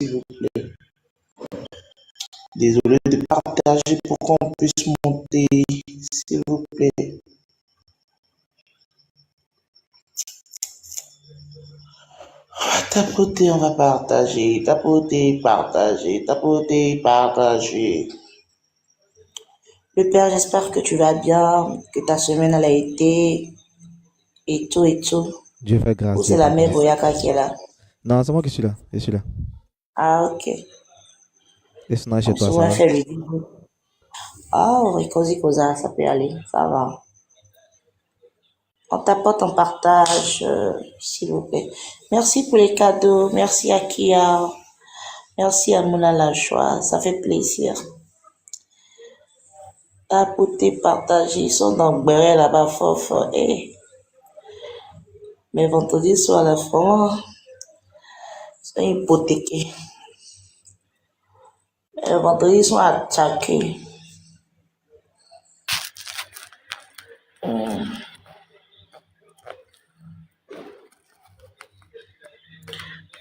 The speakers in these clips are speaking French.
s'il vous plaît. Désolé de partager pour qu'on puisse monter, s'il vous plaît. Tapoter, on va partager. Tapoter, partager. Tapoter, partager. Le Père, j'espère que tu vas bien, que ta semaine elle a été et tout et tout. Dieu fait grâce, Ou Dieu c'est la fait mère grâce. Boyaka qui est là? Non, c'est moi qui suis là. Je suis là. Ah, ok. Et sinon, chez On toi, se ça voit va? faire le dîner. Ah, oui, cosy, cosa, ça peut aller, ça va. On tapote, on partage, s'il vous plaît. Merci pour les cadeaux, merci à Kia, merci à Moula la joie, ça fait plaisir. Tapoter, partager, ils sont dans Béret là-bas, fort, fort. Eh, mais vendredi soir, la France, ils sont hypothéqués. Vendredi, ils sont attaqués.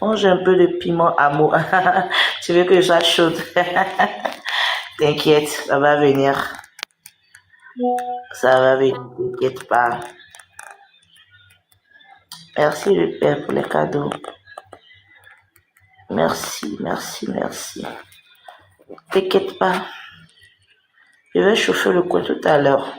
Mange un peu de piment amour. Tu veux que je sois chaude? T'inquiète, ça va venir. Ça va venir, t'inquiète pas. Merci le Père pour les cadeaux. Merci, merci, merci. T'inquiète pas. Je vais chauffer le coin tout à l'heure.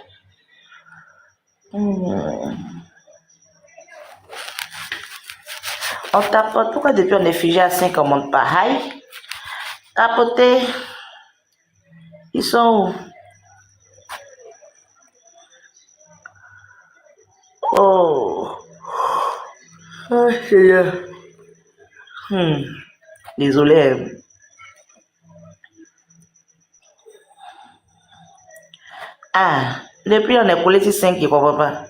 On tapote. Pourquoi depuis on est figé à 5 on monte pas? Aïe. Tapoter. Ils sont où? Oh. Oh, Seigneur. Désolé. Ah, depuis on est collé sur 5 qui ne comprennent pas.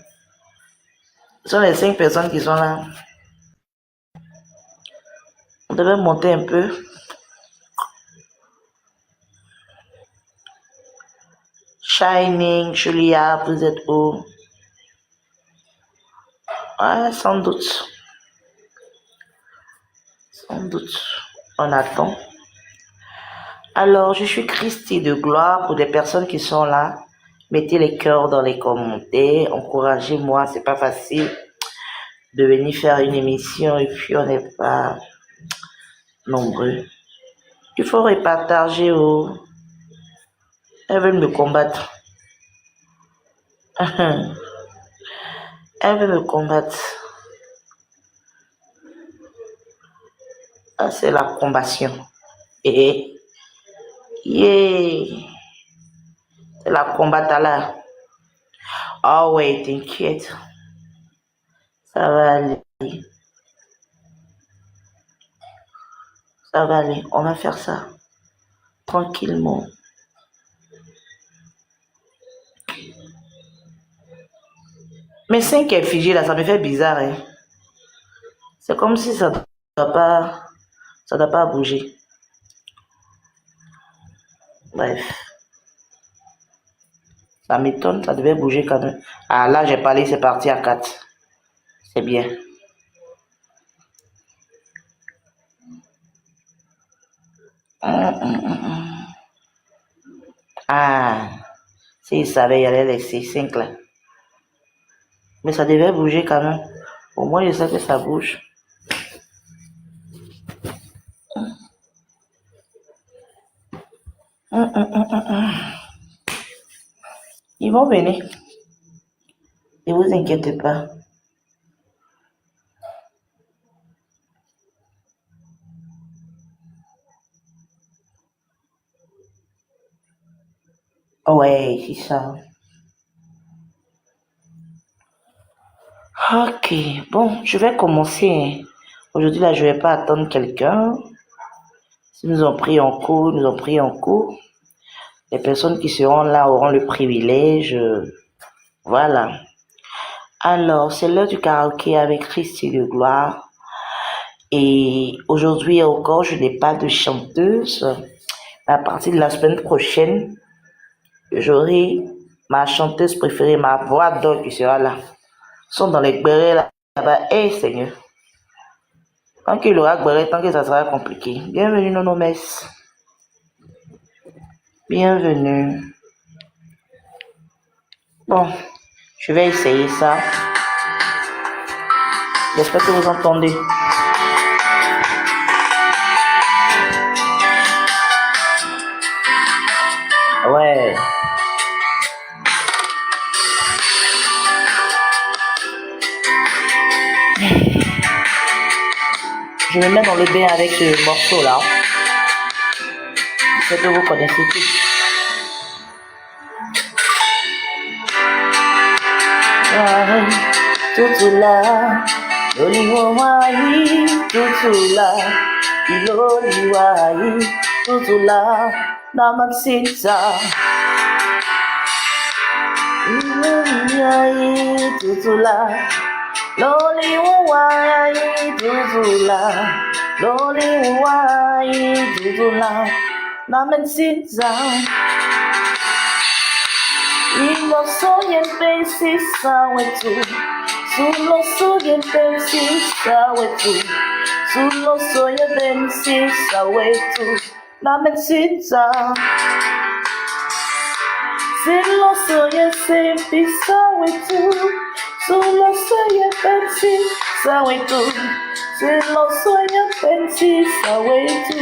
Ce sont les 5 personnes qui sont là. On devait monter un peu. Shining, Julia, vous êtes où? Ouais, sans doute. Sans doute. On attend. Alors, je suis Christy de gloire pour des personnes qui sont là. Mettez les cœurs dans les commentaires. Encouragez-moi, c'est pas facile de venir faire une émission et puis on n'est pas nombreux. Il faut repartager. Oh. Elles veulent me combattre. Elles veulent me combattre. Ah, c'est la combattion. Et yeah. C'est la combatte là. Oh ouais, t'inquiète. Ça va aller. Ça va aller. On va faire ça. Tranquillement. Mais 5 est figé là, ça me fait bizarre. Hein. C'est comme si ça doit pas bouger. Bref. Ça m'étonne, ça devait bouger quand même. Ah là, j'ai parlé, c'est parti à 4. C'est bien. Ah, s'il savait, il allait laisser 5 là. Mais ça devait bouger quand même. Au moins, je sais que ça bouge. Ils vont venir. Ne vous inquiétez pas. Ouais, c'est ça. Ok, bon, je vais commencer. Aujourd'hui, là, je vais pas attendre quelqu'un. Si nous ont pris en cours, nous ont pris en cours. Les personnes qui seront là auront le privilège. Voilà. Alors, c'est l'heure du karaoké avec Christy de gloire. Et aujourd'hui encore, je n'ai pas de chanteuse. À partir de la semaine prochaine, j'aurai ma chanteuse préférée, ma voix d'or qui sera là. Ils sont dans les bérets là-bas. Eh, Seigneur. Tant qu'il aura guéri, tant que ça sera compliqué. Bienvenue, Nono Mess. Bienvenue. Bon, je vais essayer ça. J'espère que vous entendez. Ouais. Je me mets dans le bain avec ce morceau-là. C'est que vous connaissez tout. Tutula, Loliwai, Tutula, Iloliwai, Tutula, Namansinsa. Iloliwai, Tutula, Loliwai, Tutula, Loliwai, Tutula, Namansinsa. Ilo soy el pesisa wetu, solo soy el pesisa wetu, solo soy el pesisa wetu, la mesita. Solo soy el pesisa wetu, solo soy el pesisa wetu, solo soy el pesisa wetu,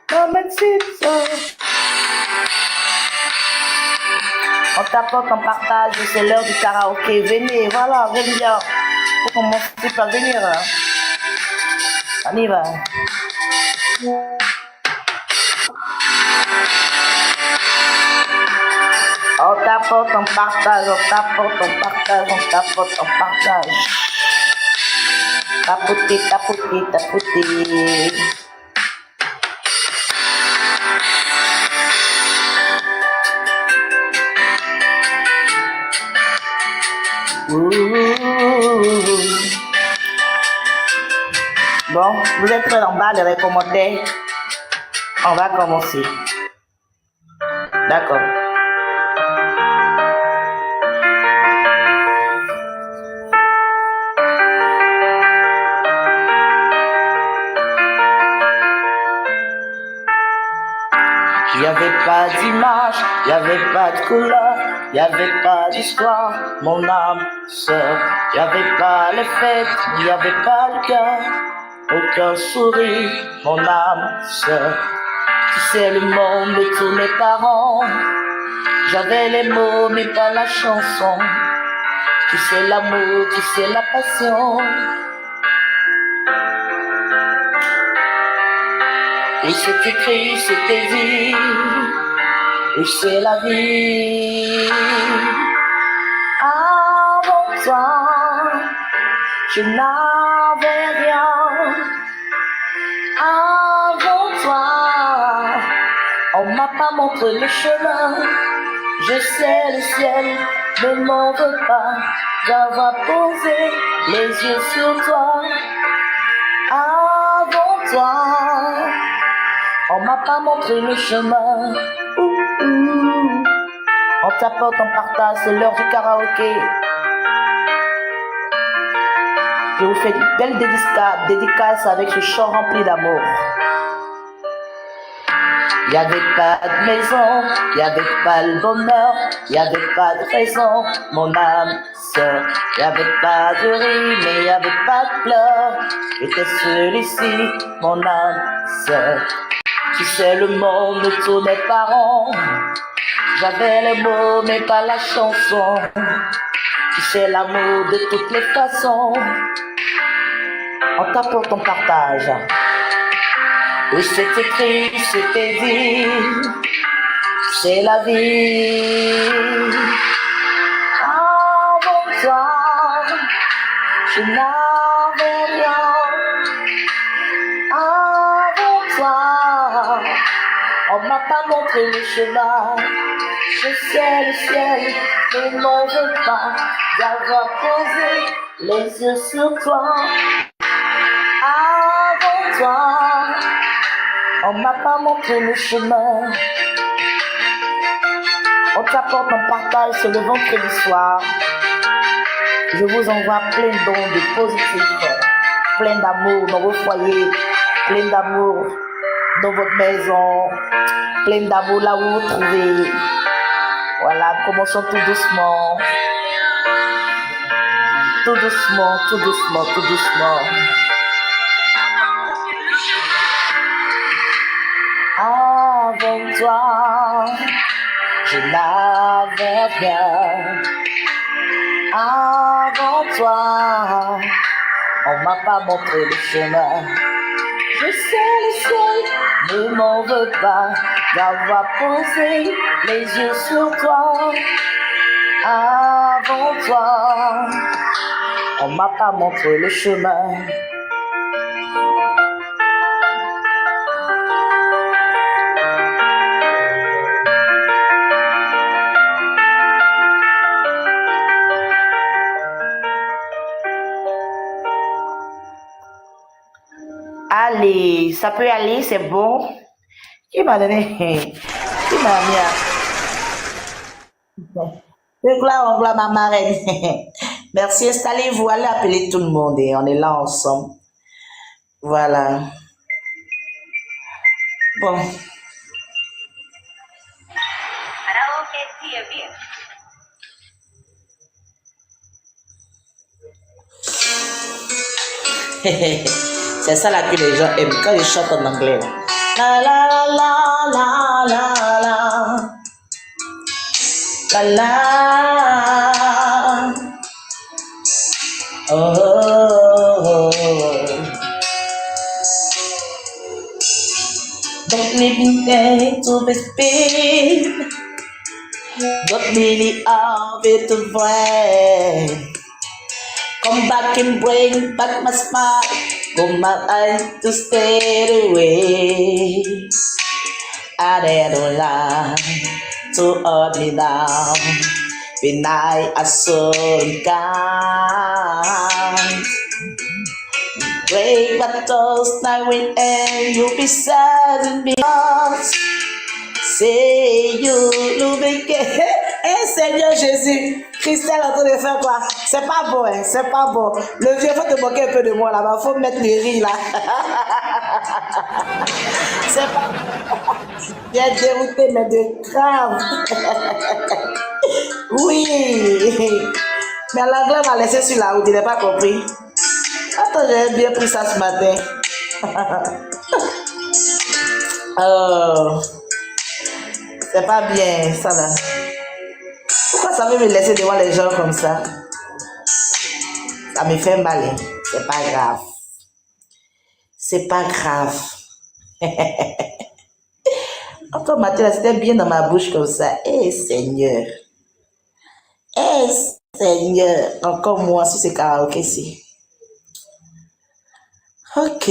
la mesita. On tapote, on partage, c'est l'heure du karaoké. Venez, voilà, venez bien. Faut commencer par venir. On y va. On tapote, on partage, on tapote, on partage, on tapote, on partage. Tapoter, tapoter, tapoter. Bon, vous êtes prêts en bas de les commentaires? On va commencer. D'accord. Il n'y avait pas d'image, il n'y avait pas de couleur, il n'y avait pas d'histoire, mon âme sœur. Il n'y avait pas les fêtes, il n'y avait pas le cœur, aucun sourire, mon âme sœur. Tu sais le monde de tous mes parents, j'avais les mots mais pas la chanson. Tu sais l'amour, tu sais la passion. Et c'est écrit, c'était dit, et c'est la vie. Avant toi, je n'avais rien. Avant toi, on m'a pas montré le chemin. Je sais le ciel ne m'en veut pas d'avoir posé les yeux sur toi. Avant toi, on m'a pas montré le chemin. On tapote, on partage, c'est l'heure du karaoké. Je vous fais une belle dédicace avec ce chant rempli d'amour. Il n'y avait pas de maison, il n'y avait pas le bonheur, il n'y avait pas de raison, mon âme sœur. Il n'y avait pas de rire, mais il n'y avait pas de pleurs. J'étais celui-ci, mon âme sœur. Tu sais le monde de tous mes parents, j'avais les mots mais pas la chanson. Tu sais l'amour de toutes les façons. On tapote, on partage. Oui, c'est écrit, c'était dit, c'est la vie. Avant toi, je n'avais rien. Avant toi, on m'a pas montré le chemin. Je sais le ciel ne m'en veut pas d'avoir posé les yeux sur toi. Avant toi, on m'a pas montré le chemin. On tapote, on partage, c'est le vendredi soir. Je vous envoie plein de dons de positifs plein d'amour dans vos foyers, plein d'amour dans votre maison, plein d'amour là où vous vous trouvez. Voilà, commençons tout doucement. Tout doucement, tout doucement, tout doucement. Avant toi, je n'avais rien. Avant toi, on m'a pas montré le chemin. Je sais le ciel ne m'en veut pas d'avoir posé les yeux sur toi. Avant toi, on m'a pas montré le chemin. Allez, ça peut aller, c'est bon. Qui m'a donné? Qui m'a mis à... On gloire ma marraine. Merci, installez-vous, allez appeler tout le monde et on est là ensemble. Voilà. Bon. C'est ça là que les gens aiment quand ils chantent en anglais. La la la la la la la la. Oh, oh, oh. Don't leave me there to be speed. Don't really have it to find. Come back and bring back my smile. Come my eyes to stay away. I don't like to hold me down. When I saw God. Break my toes now when you beside me. C'est you, l'oublier. Eh Seigneur Jésus, Christelle en train de faire quoi? C'est pas bon, hein? C'est pas bon. Le vieux, faut te moquer un peu de moi là-bas, faut mettre le riz là. C'est pas bien dérouté, mais de grave. Oui. Mais l'anglais m'a laissé sur la route, il n'a pas compris. Attends, j'ai bien pris ça ce matin. Oh. C'est pas bien, ça là. Pourquoi ça veut me laisser devant les gens comme ça? Ça me fait mal, hein? C'est pas grave. C'est pas grave. Encore matin, c'était bien dans ma bouche comme ça. Eh Seigneur. Eh Seigneur. Encore moi, si c'est karaoké ici. Ok.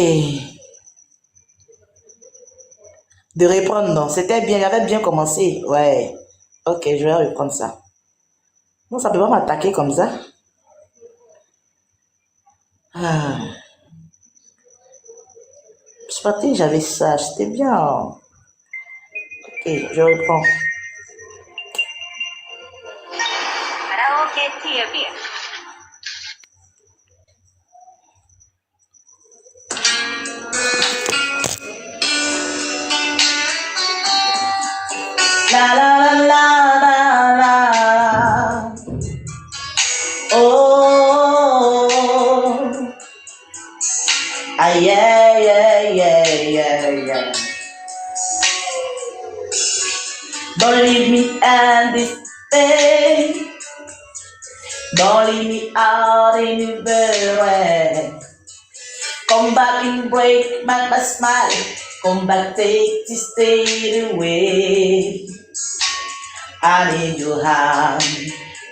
De reprendre, non. C'était bien, j'avais bien commencé. Ouais. Ok, je vais reprendre ça. Non, ça peut pas m'attaquer comme ça. Ah. Ce matin, j'avais ça. C'était bien. Ok, je reprends. La la la la la la. Oh. Ah yeah yeah yeah yeah yeah. Don't leave me in this pain. Don't leave me out in the rain. Come back and break my smile. Come back, take this day away. I need your hand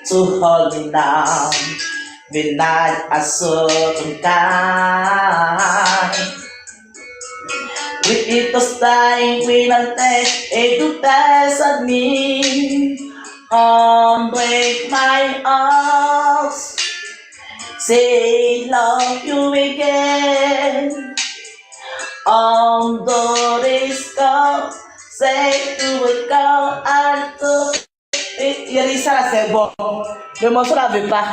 to hold me down. The night I saw some kind. With it was time when I take to pass at me. Break my arms. Say love you again. Although this girl say to a girl and to... Il a dit ça là, c'est bon. Le morceau là veut pas.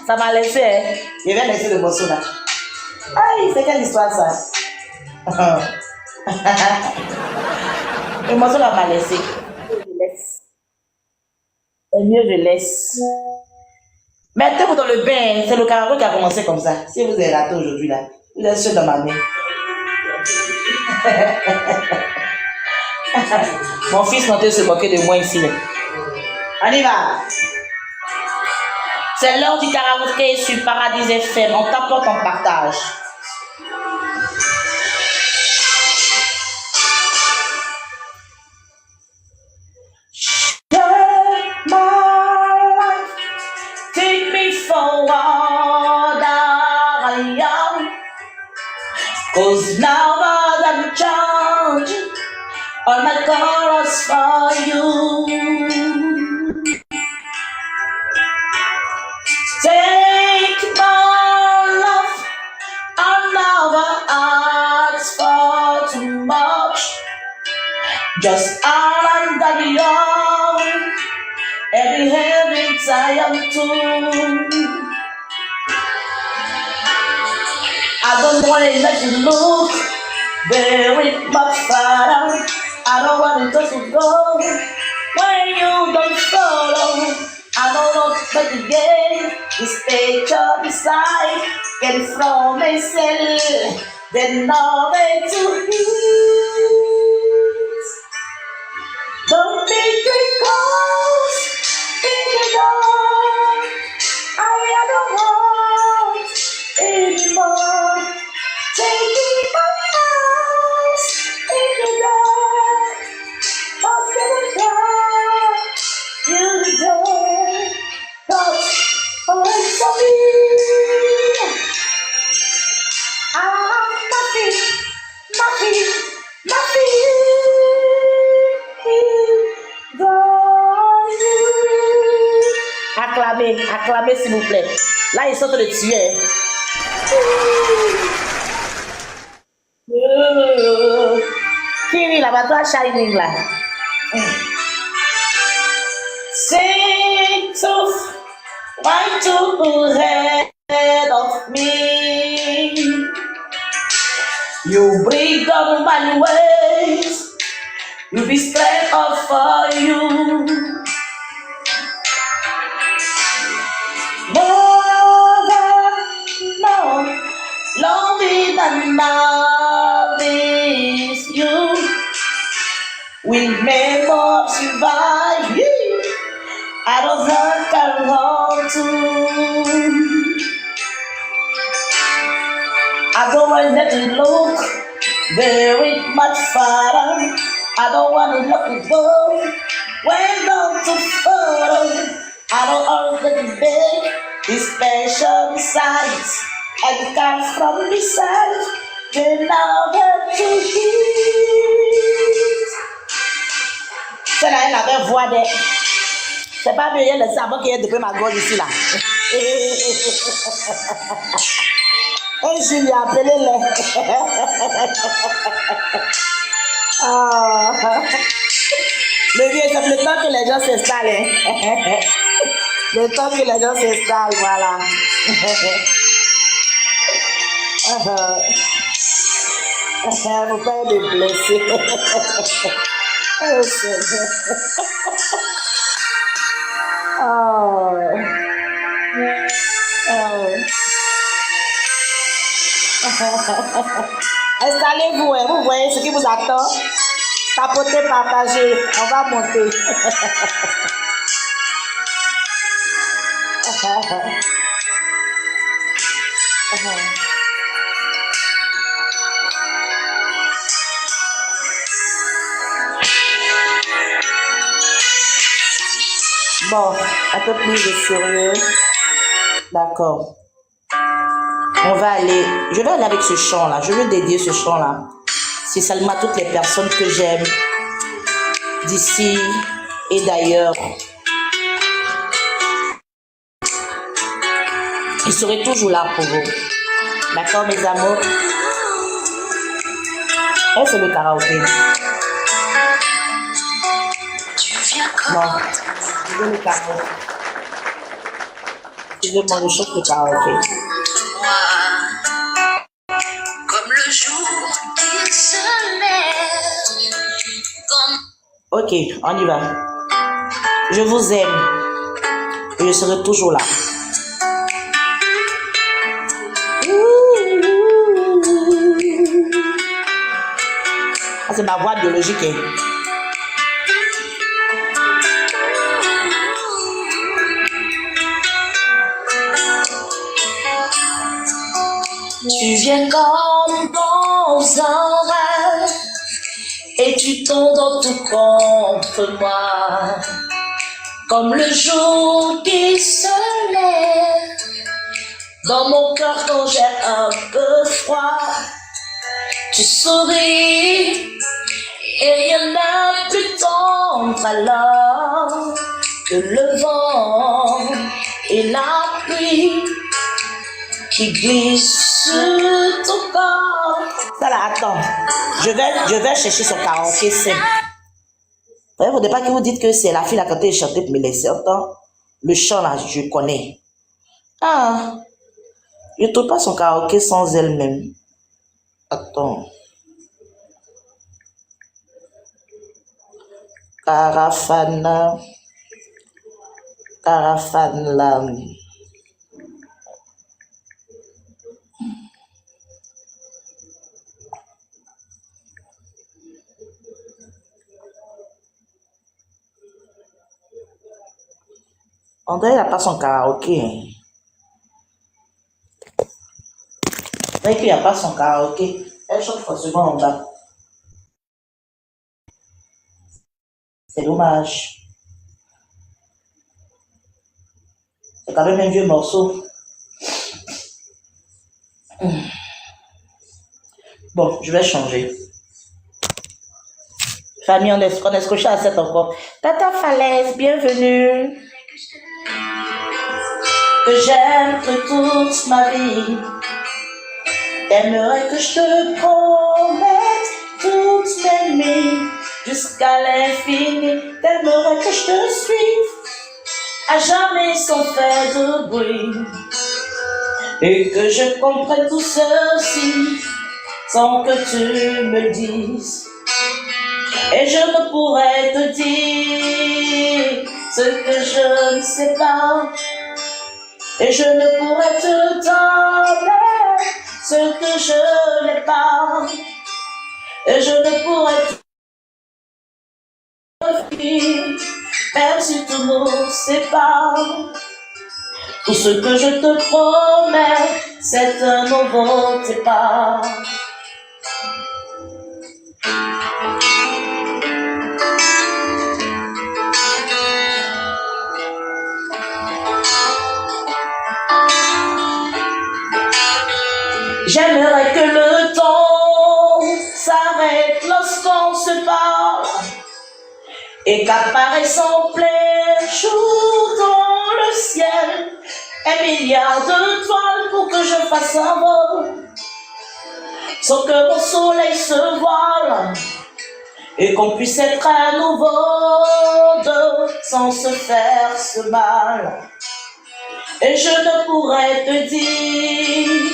Ça m'a laissé. Hein. Il vient laisser le morceau là. Aïe, c'est quelle histoire ça? Le morceau là m'a laissé. Je laisse. C'est mieux, je laisse. Mettez-vous dans le bain. C'est le karaoké qui a commencé comme ça. Si vous avez raté aujourd'hui là, vous êtes seul dans ma main. Mon fils tentait de se moquer de moi ici. Là. On y va. C'est l'heure du karaoké sur Paradis FM. On t'apporte en partage. Take me for what I am. 'Cause now that I'm changed, all my colors for you. Take my love, I'll never ask for too much. Just under the arm, every heavy time too. I don't want to let you look very much farther. I don't want it just to go when you don't follow. I don't know but the game is picture beside. Get it from myself, then know where to hit. Don't make it close in the dark. I don't want anymore. Taking my eyes in the dark. Lost in the dark. You don't touch always for me. I have nothing, nothing, nothing. Acclamez, acclamez s'il vous plaît. Là, ils sont en train de tuer. Kiri, là-bas, toi, Shining, là. Sing to right to head of me. You bring down my ways. You be strength up for you. Mother, no, loving and love is you. We may not survive you. I don't hurt can hold to. I don't want that to look very much farther. I don't want to look to go way down to follow. I don't want to beg these special sights. I come from the side, then now that to eat. C'est là, elle avait voix de. C'est pas mieux le savon qui est depuis ma gorge ici là. Et Julie, appelez-le. Oh. Le vieux, c'est le temps que les gens s'installent. Hein. Le temps que les gens s'installent, voilà. Faut pas être blessé. Oh, Seigneur. Oh. Oh. Installez-vous, hein. Vous voyez ce qui vous attend. Tapotez, partagez. On va monter. Bon, un peu plus de sérieux. D'accord. On va aller. Je vais aller avec ce chant-là. Je veux dédier ce chant-là. C'est seulement à toutes les personnes que j'aime d'ici et d'ailleurs. Je serai toujours là pour vous. D'accord, mes amours? Et c'est le karaoké. Non, je veux le karaoké. Je veux mon chante le karaoké. Ok, on y va. Je vous aime. Et je serai toujours là. Ah, c'est ma voix biologique. Hein. Tu viens comme dans un rêve et tu t'endors tout contre moi. Comme le jour qui se lève dans mon cœur quand j'ai un peu froid. Tu souris et rien n'a plus tendre alors que le vent et la pluie qui glisse sur ton corps. Ça là, attends. Je vais chercher son karaoké simple. Vous voyez, faut pas que vous dites que c'est la fille là quand elle chantait pour me laisser entendre. Le chant là, je connais. Ah, je ne trouve pas son karaoké sans elle-même. Attends. Carafana. Carafana. André, il n'a pas son karaoké. Hein. André, il n'y a pas son karaoké. Elle chante forcément en bas. C'est dommage. C'est quand même un vieux morceau. Bon, je vais changer. Famille, on est scotché à 7 encore. Tata Falaise, bienvenue. Que j'aime toute ma vie. T'aimerais que je te promette toutes mes nuits jusqu'à l'infini. T'aimerais que je te suive à jamais sans faire de bruit. Et que je comprenne tout ceci sans que tu me le dises. Et je ne pourrais te dire ce que je ne sais pas. Et je ne pourrais te donner ce que je n'ai pas. Et je ne pourrais te dire, même si tout nous sépare. Tout ce que je te promets, c'est un nouveau départ. J'aimerais que le temps s'arrête lorsqu'on se parle et qu'apparaissent en plein jour dans le ciel un milliard d'étoiles pour que je fasse un vol sans que mon soleil se voile et qu'on puisse être à nouveau deux sans se faire ce mal. Et je ne pourrais te dire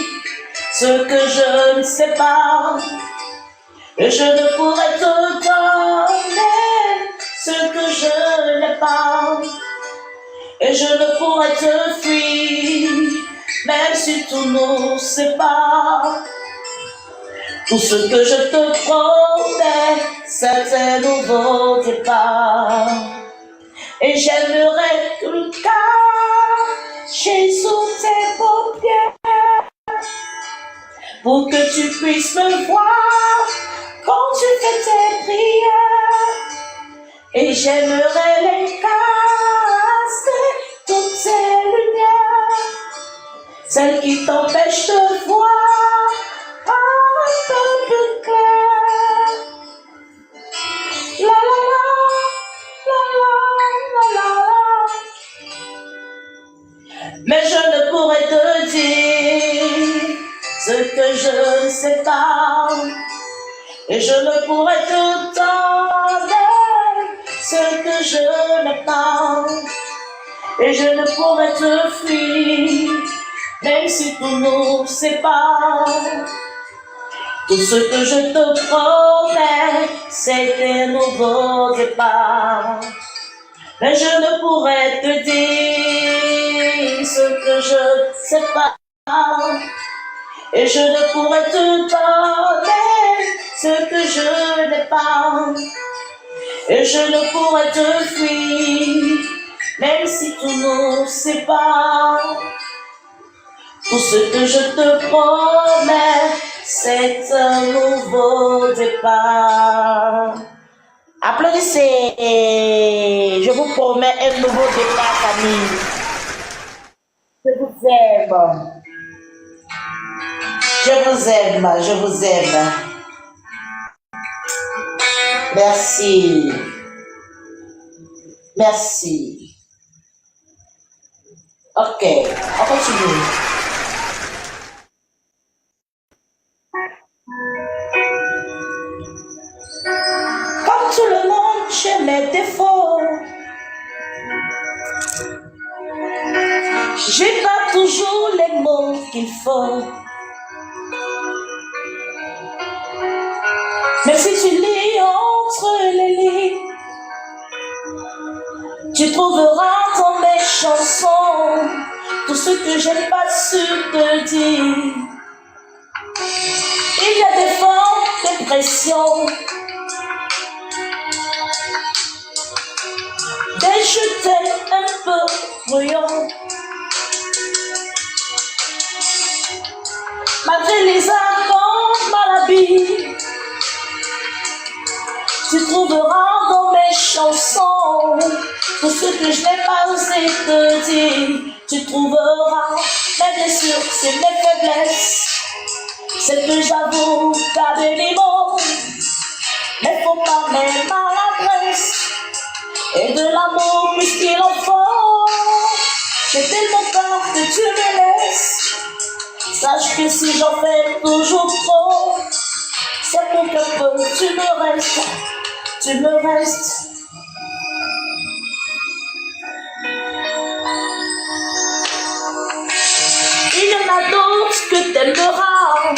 ce que je ne sais pas, et je ne pourrais te donner ce que je n'ai pas, et je ne pourrais te fuir, même si tout nous sépare. Tout ce que je te promets, c'est un nouveau départ. Et j'aimerais que le cacher sous tes paupières pour que tu puisses me voir quand tu fais tes prières. Et j'aimerais les casser, toutes ces lumières, celles qui t'empêchent de voir un peu plus clair. La la la, la la la la. Mais je ne pourrais te dire ce que je ne sais pas, et je ne pourrais te donner ce que je n'ai pas, et je ne pourrais te fuir, même si tout nous sépare. Tout ce que je te promets, c'est un nouveau départ. Mais je ne pourrais te dire ce que je ne sais pas. Et je ne pourrais te donner ce que je n'ai pas. Et je ne pourrais te fuir, même si tout nous sépare. Tout ce que je te promets, c'est un nouveau départ. Applaudissez. Je vous promets un nouveau départ, famille. Je vous aime. Je vous aime. Je vous aime. Merci. Merci. Ok, on continue. Comme tout le monde, j'ai mes défauts. J'ai pas toujours les mots qu'il faut. Mais si tu lis entre les lignes, tu trouveras dans mes chansons tout ce que j'ai pas su te dire. Il y a des fortes dépressions, des jetés un peu bruyants. Malgré les accords malhabiles, tu trouveras dans mes chansons tout ce que je n'ai pas osé te dire. Tu trouveras mes blessures, c'est mes faiblesses, c'est que j'avoue garder les mots. Mais faut pas mes maladresses et de l'amour plus qu'il en faut. J'ai tellement peur que tu me laisses. Sache que si j'en fais toujours trop, c'est pour que peu tu me restes. Tu me restes. Il y en a d'autres que t'aimeras,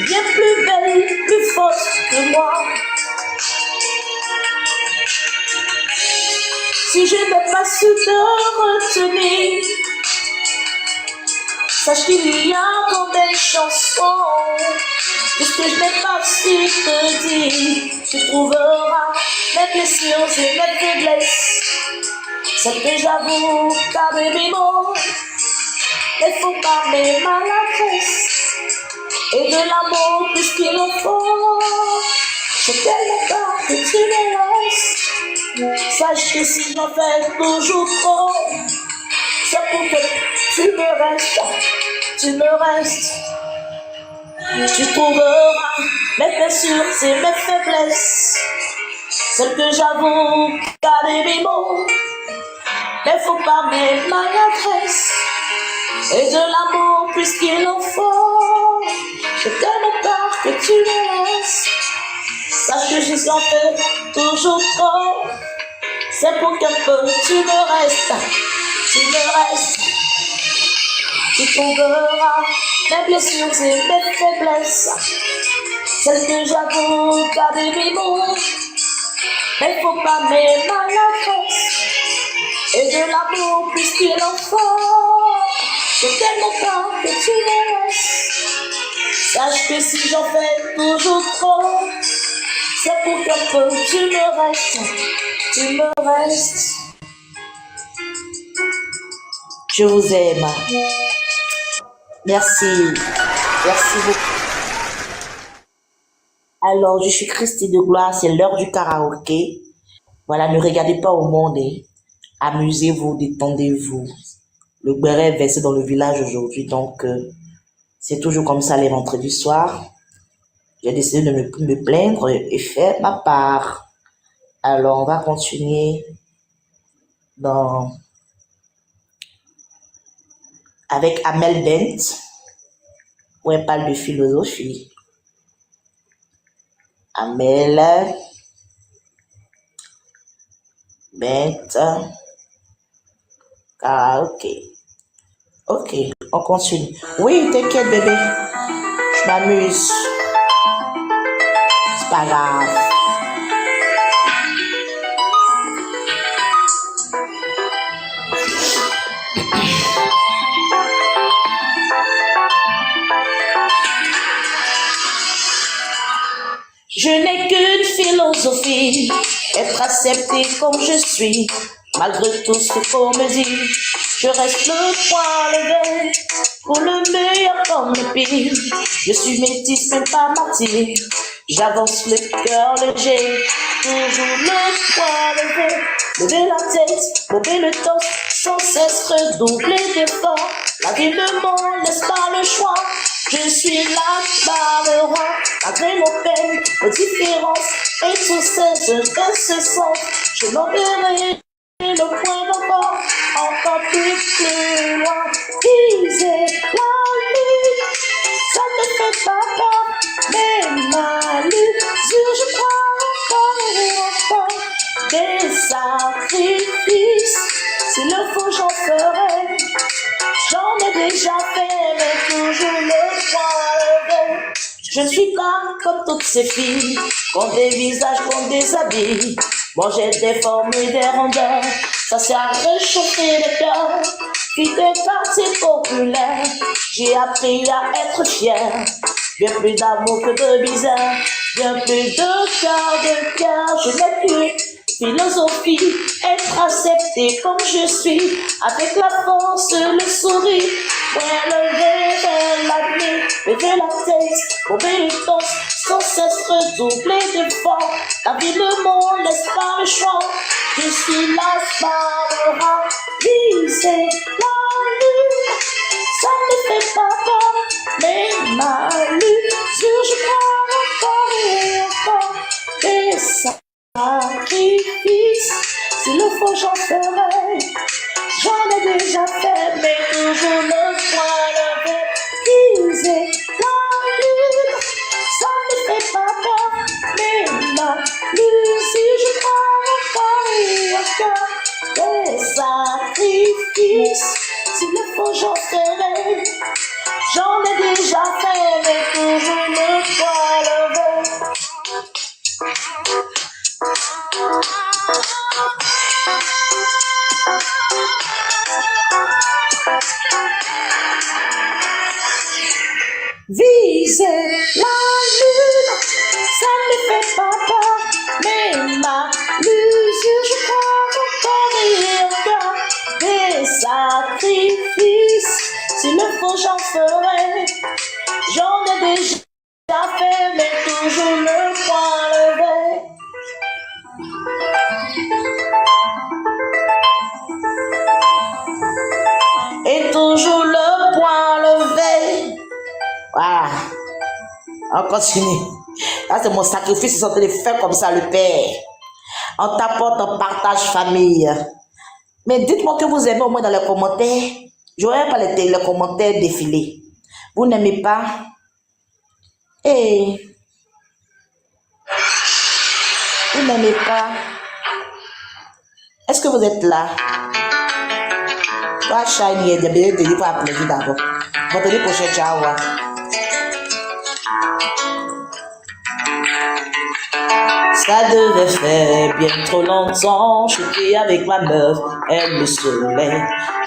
bien plus belle, plus forte que moi. Si je n'ai pas su te retenir, sache qu'il y a dans mes chansons tout ce que je n'ai pas su te dire. Tu trouveras mes blessures et mes faiblesses, c'est que j'avoue garder mes mots. Mais faut pas mes maladresses et de l'amour plus qu'il en faut. J'ai tellement peur que tu me laisses. Sache que si j'en fais toujours trop, c'est pour que tu me restes. Tu me restes. Tu trouveras mes blessures et mes faiblesses, celles que j'avoue garder mes mots. Mais faut pas mes maladresses et de l'amour plus qu'il en faut. J'ai tellement peur que tu me laisses. Sache que je s'en fais toujours trop, c'est pour qu'un peu tu me restes. Tu me restes. Tu trouveras mes blessures et mes faiblesses, celles que j'avoue garder mes mots. Mais faut pas mes maladresses et de l'amour plus qu'il en faut. J'ai tellement peur que tu me laisses. Sache que si j'en fais toujours trop, c'est pour qu'un peu tu me restes. Tu me restes. Je vous aime. Merci. Merci beaucoup. Alors, je suis Christy de Gloire, c'est l'heure du karaoké. Voilà, ne regardez pas au monde. Amusez-vous, détendez-vous. Le béret est versé dans le village aujourd'hui, donc c'est toujours comme ça les vendredis soirs. J'ai décidé de ne plus me plaindre et faire ma part. Alors, on va continuer avec Amel Bent, où elle parle de philosophie. Amel Bent, karaoké. Ok, on continue. Oui, t'inquiète bébé, je m'amuse. pas grave. Je n'ai qu'une philosophie, être accepté comme je suis, malgré tout ce qu'on me dit. Je reste le poing levé, pour le meilleur comme le pire. Je suis métisse, même pas martyr. J'avance le cœur léger, toujours le poing levé. Lever la tête, bourrer le torse, sans cesse redoubler d'efforts. La vie ne m'en laisse pas le choix. Je suis là par le roi, malgré nos peines, nos différences, et tout ce sens. Je m'enverrai le point d'encore, encore plus loin. Viser la lune, ça ne fait pas peur, mais ma l'usure, je crois encore et encore. Des sacrifices, s'il le faut, j'en ferai. J'en ai déjà fait, mais toujours le point levé. Je ne suis pas comme toutes ces filles, qu'on des visages, qu'on des habits. Moi j'ai des formes et des rondeurs, ça sert à réchauffer le cœur. Puis des quartiers populaires, j'ai appris à être fier. Bien plus d'amour que de bizarre, bien plus de cœur. Je n'ai plus philosophie, être accepté comme je suis, avec la force, le sourire, ouais, lever vers l'avenir, lever la tête, courber le temps, sans cesse redoubler d'efforts. La vie ne m'en laisse pas le choix, je suis là par le rat, viser la lune, ça ne fait pas peur, mais ma l'usure, je crois encore et encore, et ça. Sacrifice, s'il le faut, j'en ferai. J'en ai déjà fait, mais toujours le point levé. Viser la lune, ça ne fait pas peur, mais ma l'usure, je crois encore et encore. Des sacrifices, s'il le faut, j'en ferai. J'en ai déjà fait, mais toujours le point levé. Viser la lune, ça ne fait pas peur, mais ma l'usure, je crois encore et encore. Des sacrifices, s'il le faut, j'en ferai. J'en ai déjà fait, mais toujours le point levé. Et toujours le point levé. Voilà. On continue. Là, c'est mon sacrifice, ils sont les faire comme ça, le Père. On t'apporte un partage famille. Mais dites-moi que vous aimez au moins dans les commentaires. Je n'aurais pas les commentaires défiler. Vous n'aimez pas? Et vous n'aimez pas? Est-ce que vous êtes là? Toi, Shiny, il y a bien de pour applaudir d'abord. Votre prochain ciao. Ça devait faire bien trop longtemps, j'étais avec ma meuf, elle me soleil.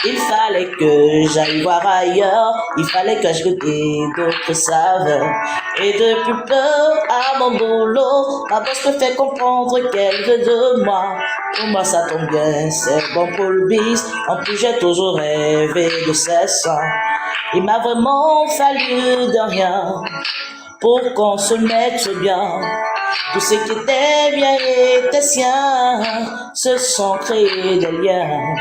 Il fallait que j'aille voir ailleurs, il fallait que je goûte d'autres saveurs. Et depuis peu à mon boulot, ma boss me fait comprendre qu'elle veut de moi. Pour moi ça tombe bien, c'est bon pour le bis, en plus j'ai toujours rêvé de 16 ans. Il m'a vraiment fallu de rien pour qu'on se mette bien. Tout ce qui était bien était sien, se sont créés des liens.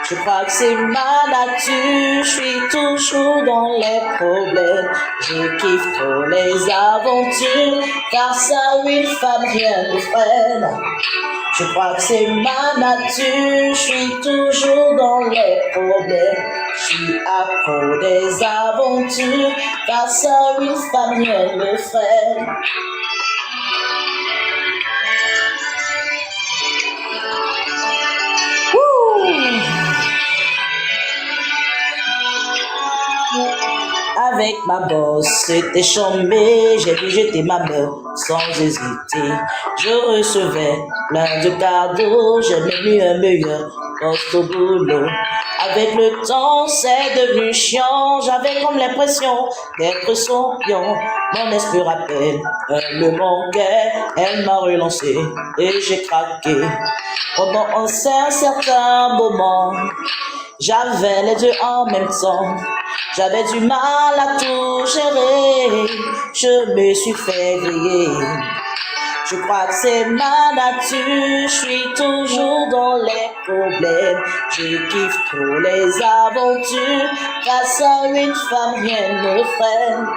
Je crois que c'est ma nature, je suis toujours dans les problèmes. Je kiffe trop les aventures, car ça une femme rien ne freine. Je crois que c'est ma nature, je suis toujours dans les problèmes. Je suis accro des aventures, car ça une femme rien ne freine. avec ma bosse, c'était chambé, j'ai dû jeter ma meule sans hésiter. Je recevais plein de cadeaux, j'ai même eu un meilleur poste au boulot. Avec le temps, c'est devenu chiant, j'avais comme l'impression d'être son pion. Mon esprit rappelle, elle me manquait, elle m'a relancé et j'ai craqué. Pendant un certain moment, j'avais les deux en même temps. J'avais du mal à tout gérer. Je me suis fait griller. Je crois que c'est ma nature. Je suis toujours dans les problèmes. Je kiffe trop les aventures. Face à une femme, rien ne freine.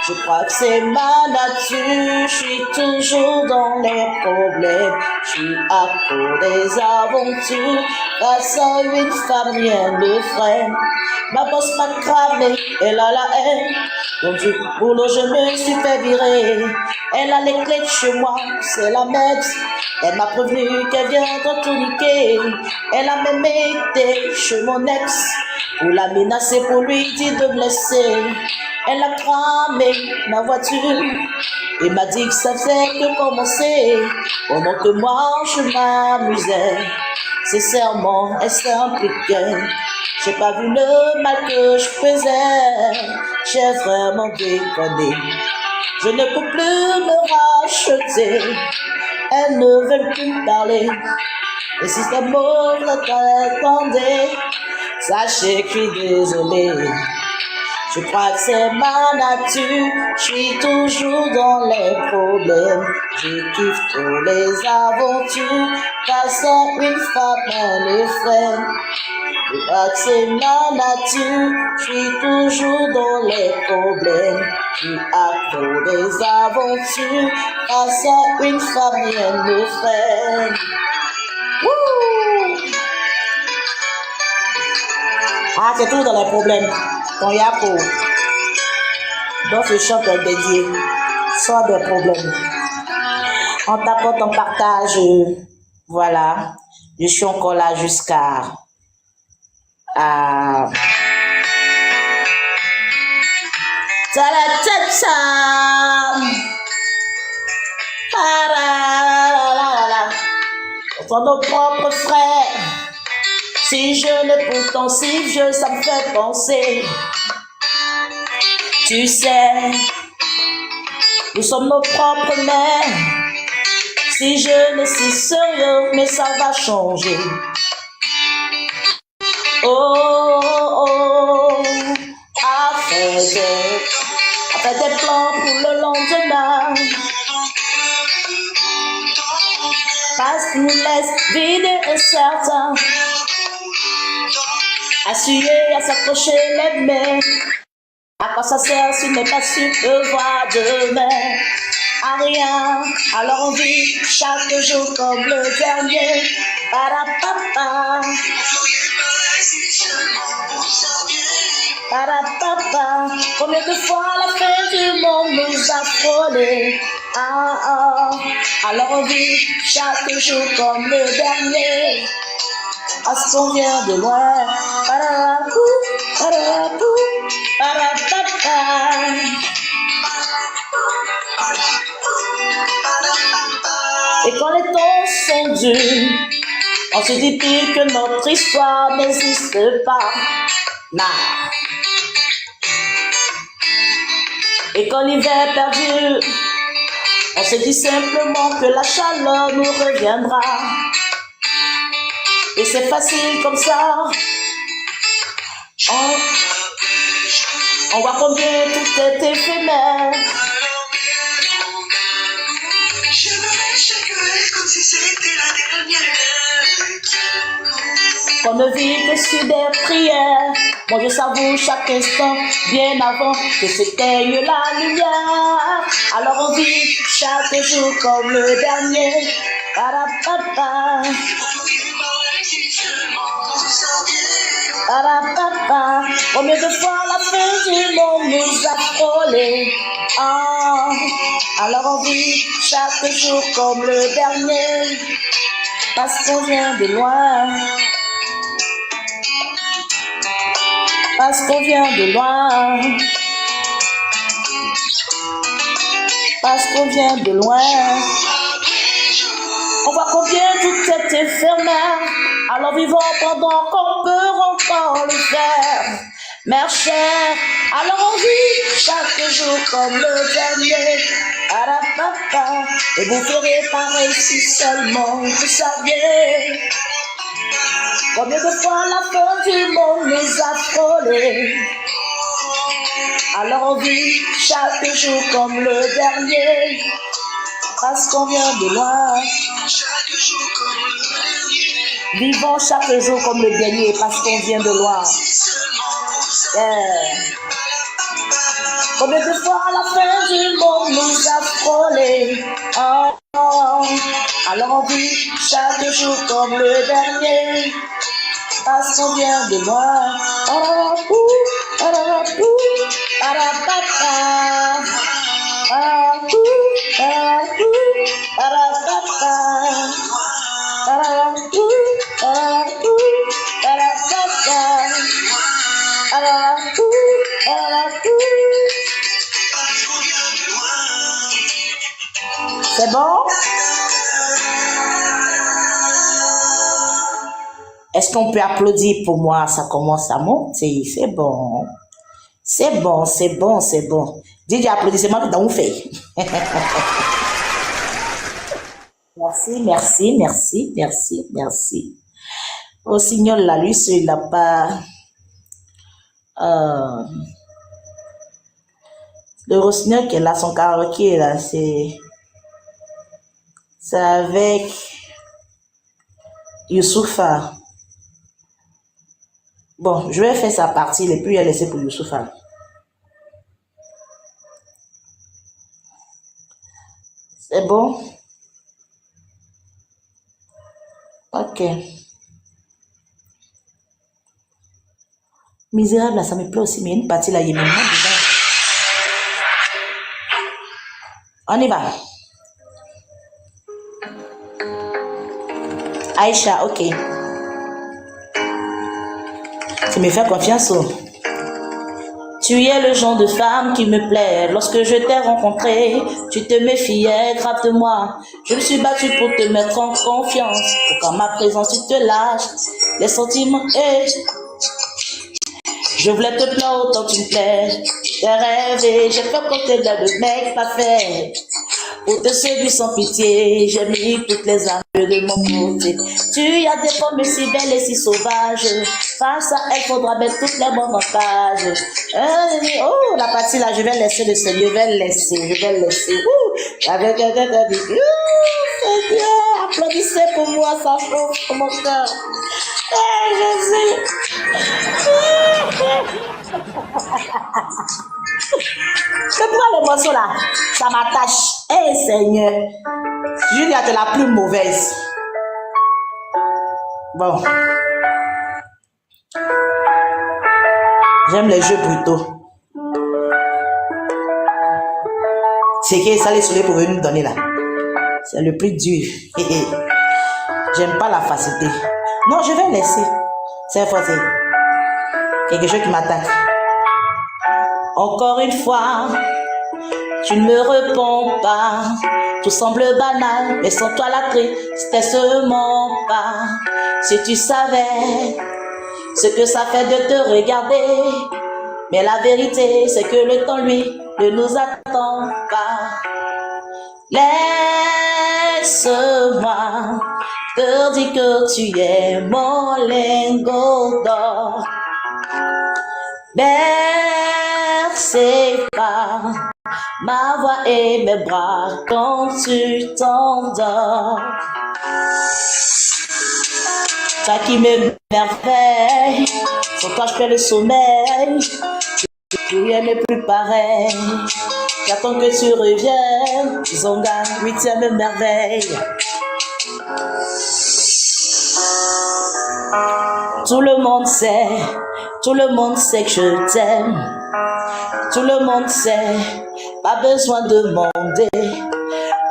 Je crois que c'est ma nature. Je suis toujours dans les problèmes. Je suis accro des aventures. Face à une femme, rien ne freine. Ma bosse m'a cramé, elle a la haine. Donc du boulot, je me suis fait virer. Elle a les clés de chez moi, c'est la merde. Elle m'a prévenu qu'elle viendra tout niquer. Elle a même été chez mon ex pour la menacer, pour lui dire de me laisser. Elle a cramé ma voiture et m'a dit que ça faisait que commencer. Pendant que moi je m'amusais, sincèrement elle s'impliquait. J'ai pas vu le mal que je faisais, j'ai vraiment déconné. Je ne peux plus me racheter, elles ne veulent plus me parler. Et si c'est beau, je t'attendais, sachez que je suis désolé. Je crois que c'est ma nature, je suis toujours dans les problèmes. Je kiffe trop les aventures, face à une femme, elle est freine. Je crois que c'est ma nature, je suis toujours dans les problèmes. Je suis accro des aventures, face à une femme, rien ne freine. Wouh! Ah, c'est tout dans les problèmes. Ton yapo. Donc je chante un dédié. Soit des problèmes. On t'apporte, on partage. Voilà. Je suis encore là jusqu'à... Pour nos propres frères. Si je n'ai pourtant si je, ça me fait penser. Tu sais, nous sommes nos propres mères. Si je ne suis sérieux, mais ça va changer. Oh, oh, oh, à faire des plans pour le lendemain. Parce qu'il nous laisse vide et incertain. À suer, à s'accrocher les mains. À quoi ça sert si n'est pas su te voir demain? À rien, alors on vit chaque jour comme le dernier. Parapapa. Parapapa. Combien de fois la fin du monde nous a frôlés? Ah ah, alors on vit chaque jour comme le dernier. Parce qu'on vient de loin. Parapou, parapou, parapapa. Et quand les temps sont durs, on se dit plus que notre histoire n'existe pas. Nah. Et quand l'hiver perdure, on se dit simplement que la chaleur nous reviendra. Et c'est facile comme ça. On voit combien tout est éphémère. Comme si c'était la dernière. Qu'on ne vit que sur des prières. Moi je savoure chaque instant bien avant que s'éteigne la lumière. Alors on vit chaque jour comme le dernier. Parapapa. Parapapa. Combien de fois la fin du monde nous a frôlés? Ah, alors on vit chaque jour comme le dernier. Parce qu'on vient de loin. Parce qu'on vient de loin. parce qu'on vient de loin. On voit combien tout est éphémère, alors vivons pendant qu'on peut encore le faire. Mère chère, alors on vit chaque jour comme le dernier. Arapapa, et vous ferez pareil si seulement vous saviez. Combien de fois la fin du monde nous a frôlés. Alors on vit chaque jour comme le dernier, parce qu'on vient de loin. Vivons chaque jour comme le dernier, parce qu'on vient de loin. Yeah. Combien de fois la fin du monde nous a frôlés. Oh, oh. Alors on vit chaque jour comme le dernier, parce qu'on vient de loin. C'est bon? Est-ce qu'on peut applaudir pour moi? Ça commence à monter. C'est bon. C'est bon, c'est bon, c'est bon. Dis applaudissement que t'as fait. Merci, merci, merci, merci, merci. Au signal là, lui, il n'a pas... le rossignol qui est là, son karaoké là, c'est avec Youssoufa. Bon, je vais faire sa partie et puis je vais laisser pour Youssoufa. C'est bon? Ok. Misérable, là, ça me plaît aussi, mais une partie là, il y a maintenant dedans. On y va. Aïcha, ok. Tu me fais confiance. Oh. Tu es le genre de femme qui me plaît. Lorsque je t'ai rencontré, tu te méfiais grave de moi. Je me suis battue pour te mettre en confiance. Pour qu'en ma présence, tu te lâches. Les sentiments, je voulais te plaire autant que tu me plais. J'ai rêvé, j'ai fait compter de mec pas fait. Pour te séduire sans pitié, j'ai mis toutes les armes de mon côté. Tu as des formes si belles et si sauvages. Face à elle, faudra mettre toutes les bombes en cage. Oh, la partie là, je vais laisser le seul. Je vais le laisser. Avec un dit, applaudissez pour moi, ça chauffe pour mon cœur. Jésus. Je prends le morceau là, ça m'attache. Seigneur, Julia, t'es la plus mauvaise. Bon. J'aime les jeux brutaux. C'est qui ça les soleils pour venir nous donner là. C'est le plus dur. J'aime pas la facilité. Non, je vais laisser. C'est forcé. Quelque chose qui m'attaque. Encore une fois, tu ne me réponds pas. Tout semble banal, mais sans toi la tristessement pas. Si tu savais ce que ça fait de te regarder, mais la vérité, c'est que le temps, lui, ne nous attend pas. Laisse-moi te dire que tu es mon lingot d'or. Bercé par ma voix et mes bras quand tu t'endors. Toi qui m'émerveille, sans toi je perds le sommeil. Rien n'est plus pareil. J'attends que tu reviennes. Zonga, 8e merveille. Tout le monde sait que je t'aime. Tout le monde sait, pas besoin de demander.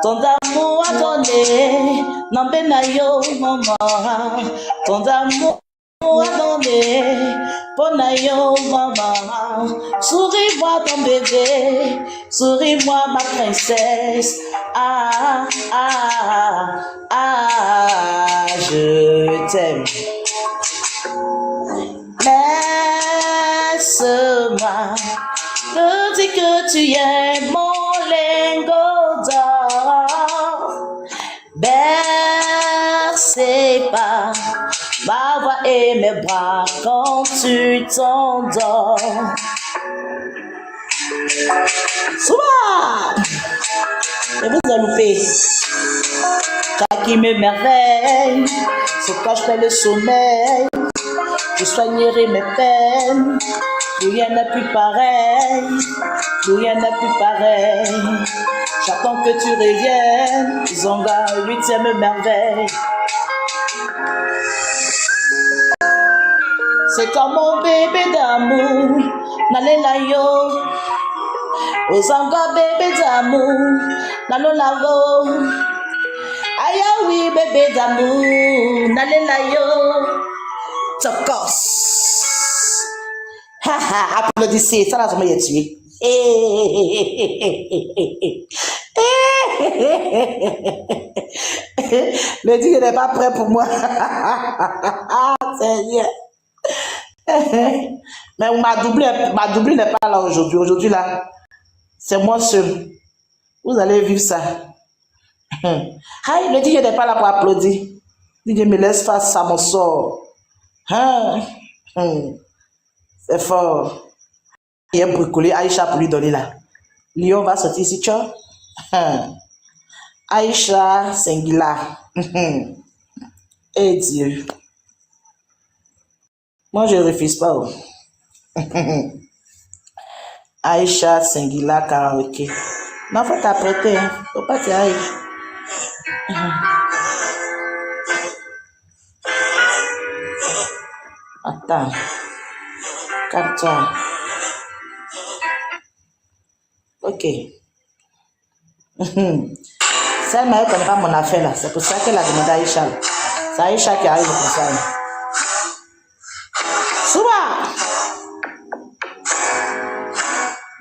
Ton amour à donner, non ben yo maman. Ton amour à donner, Ponayo, maman, souris-moi ton bébé, souris-moi ma princesse. Ah, ah, ah, je t'aime. Laisse-moi te dire que tu es mon lingot d'or, bercé par ma voix et mes bras quand tu t'endors. Souvent, et vous avez loupé. Toi qui m'émerveille, c'est quand je fais le sommeil. Je soignerai mes peines, plus rien n'est plus pareil, plus rien n'est plus pareil. J'attends que tu reviennes, Zonga, 8e merveille. C'est comme mon bébé d'amour, Nalela yo. Ozanga bébé d'amour, Nalola go. Aya oui bébé d'amour, Nalela yo. Tokos. Haha, applaudissez, ça là, ça m'a tué. Le Dieu n'est pas prêt pour moi. Seigneur. Mais ma doublée n'est pas là aujourd'hui. Aujourd'hui là, c'est moi seul. Vous allez vivre ça. Aïe, le Dieu n'est pas là pour applaudir. Dieu me laisse face à mon sort. C'est fort. Il a bricolé Aïcha pour lui donner là. Lion va sortir ici, tu vois. Aïcha Sengila. Eh Dieu. Moi, je ne refuse pas. Aïcha Sengila karaoké. Non, faut t'apprêter. Faut pas t'y aller. Attends. Calme-toi. Ok. Ça, elle ne connaît pas mon affaire là. C'est pour ça qu'elle a demandé à Aïcha. C'est Aïcha qui arrive comme ça. Souba!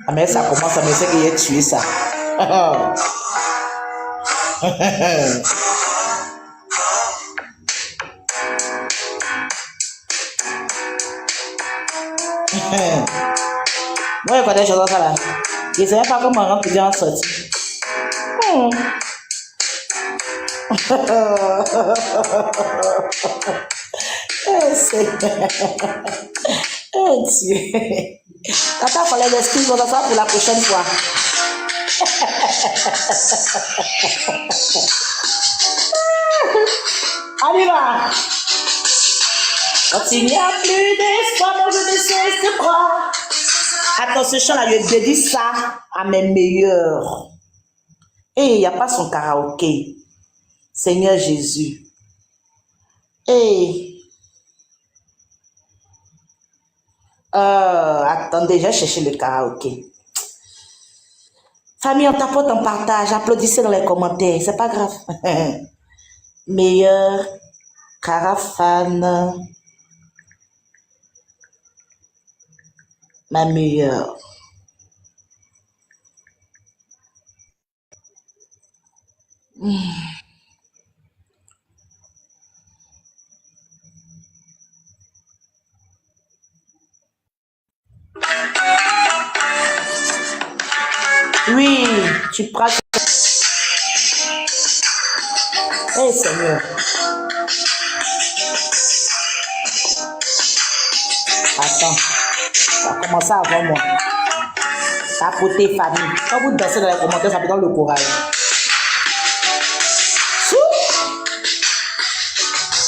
Ah, mais ça commence à me dire qu'il a tué ça. Moi, je connais des choses comme ça là. Je ne sais même pas comment rentrer en sortie. Eh, Seigneur. Eh, Dieu. Tata, il fallait l'excuse, on va faire pour la prochaine fois. Allez là. Quand il n'y a plus d'espoir, moi je ne cesse de croire. Attends, ce chant-là, je dédie ça à mes meilleurs. Et il n'y a pas son karaoké. Seigneur Jésus. Et attendez, j'ai cherché le karaoké. Famille, on tapote, on partage. Applaudissez dans les commentaires. C'est pas grave. Meilleur Carafane. Ma meilleure. Oui, tu prends. Eh Seigneur. Attends, ça a commencé avant moi. Tapoter famille. Quand vous dansez dans les commentaires, ça me donne le courage.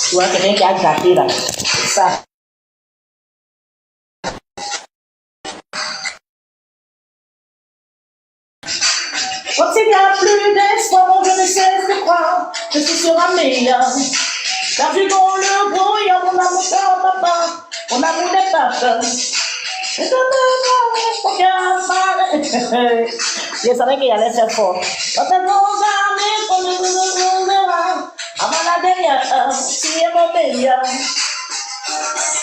Tu vois quelqu'un qui a gâté là. C'est ça. Quand il n'y a plus d'espoir, je ne cesse de croire que ce sera meilleur. Car vu dans le brouillard, mon amour peur, papa, mon amour n'est pas peur. Je savais qu'il allait faire fort. Quand elles vont armer, comme nous verra, avant la dernière heure, tu es mon meilleur.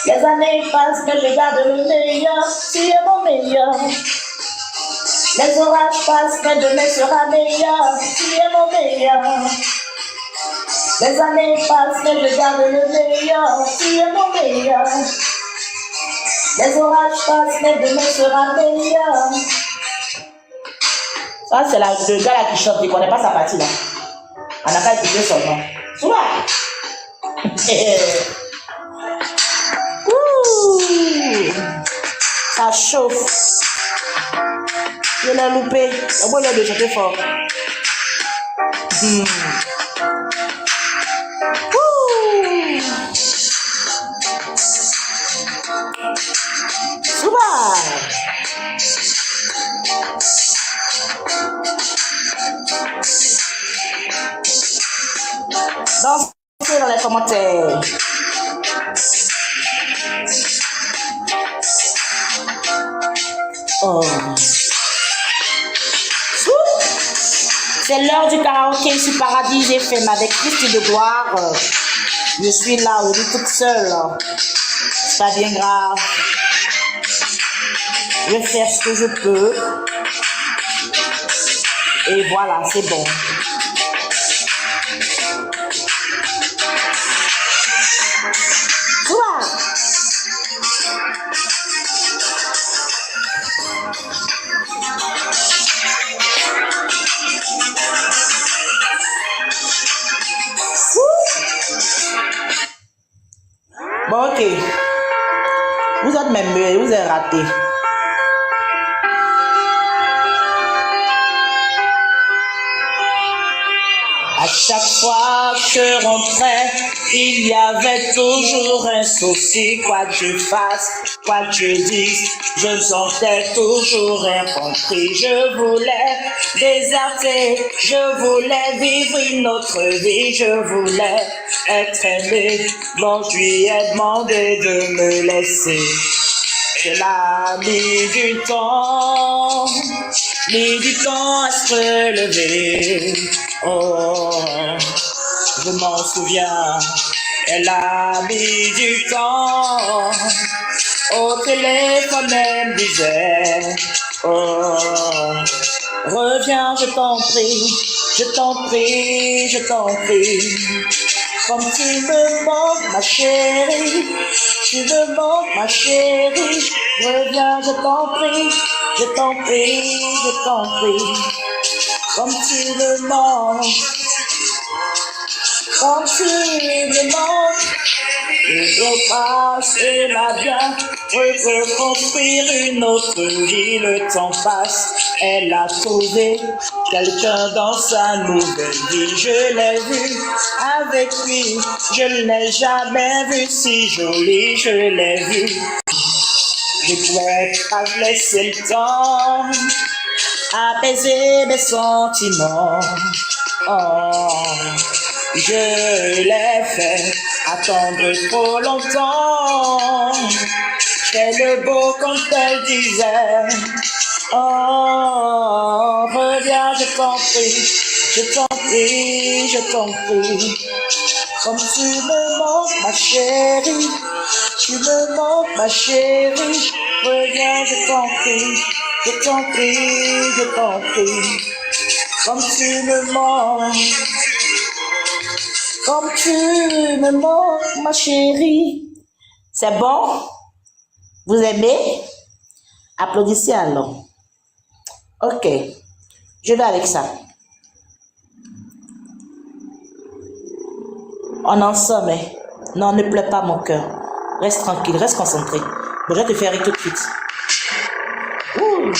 Les années passent, mais je garde le meilleur. Tu es mon meilleur. Les orages passent, mais demain sera meilleur. Tu es mon meilleur. Les années passent, mais je garde le meilleur. Tu es mon meilleur. Les orages passent, mais demain sera meilleur. Ça, c'est le gars là qui chante, il ne connaît pas sa partie là. On n'a pas écouté son nom. Souvent. Ça chauffe. Je l'ai loupé. C'est bon, il a chanter fort. Souvent. Dansez dans les commentaires. Oh. C'est l'heure du karaoké sur Paradis FM avec Christ de gloire. Je suis là, je suis toute seule. C'est pas bien grave. Je vais faire ce que je peux. Et voilà, c'est bon. Bon, ok. Vous êtes même muet, vous êtes raté. À chaque fois que je rentrais, il y avait toujours un souci. Quoi que je fasse, quoi que je dise, je me sentais toujours incompris. Je voulais déserter, je voulais vivre une autre vie. Je voulais être aimé, bon je lui ai demandé de me laisser. Cela a mis du temps à se relever. Oh, je m'en souviens, elle a mis du temps. Au téléphone, elle me disait, oh, reviens, je t'en prie, je t'en prie, je t'en prie. Comme tu me manques, ma chérie, tu me manques, ma chérie. Reviens, je t'en prie, je t'en prie, je t'en prie. Comme tu me manques, comme tu me manques. Je dois passer la bien, reconstruire une autre vie. Le temps passe, elle a trouvé quelqu'un dans sa nouvelle vie. Je l'ai vu avec lui, je ne l'ai jamais vu si jolie. Je l'ai vu, je ne pouvais pas laisser le temps apaiser mes sentiments. Oh, je l'ai fait attendre trop longtemps. J'ai le beau comme elle disait. Oh, reviens, je t'en prie, je t'en prie, je t'en prie. Comme tu me manques, ma chérie, tu me manques, ma chérie. Reviens, je t'en prie, je t'en prie, je t'en prie. Comme tu me manques, comme tu me manques, ma chérie. C'est bon? Vous aimez? Applaudissez alors. Ok, je vais avec ça. On en somme. Non, ne pleure pas mon cœur. Reste tranquille, reste concentré. Bon, je vais te faire rire tout de suite. Ouh.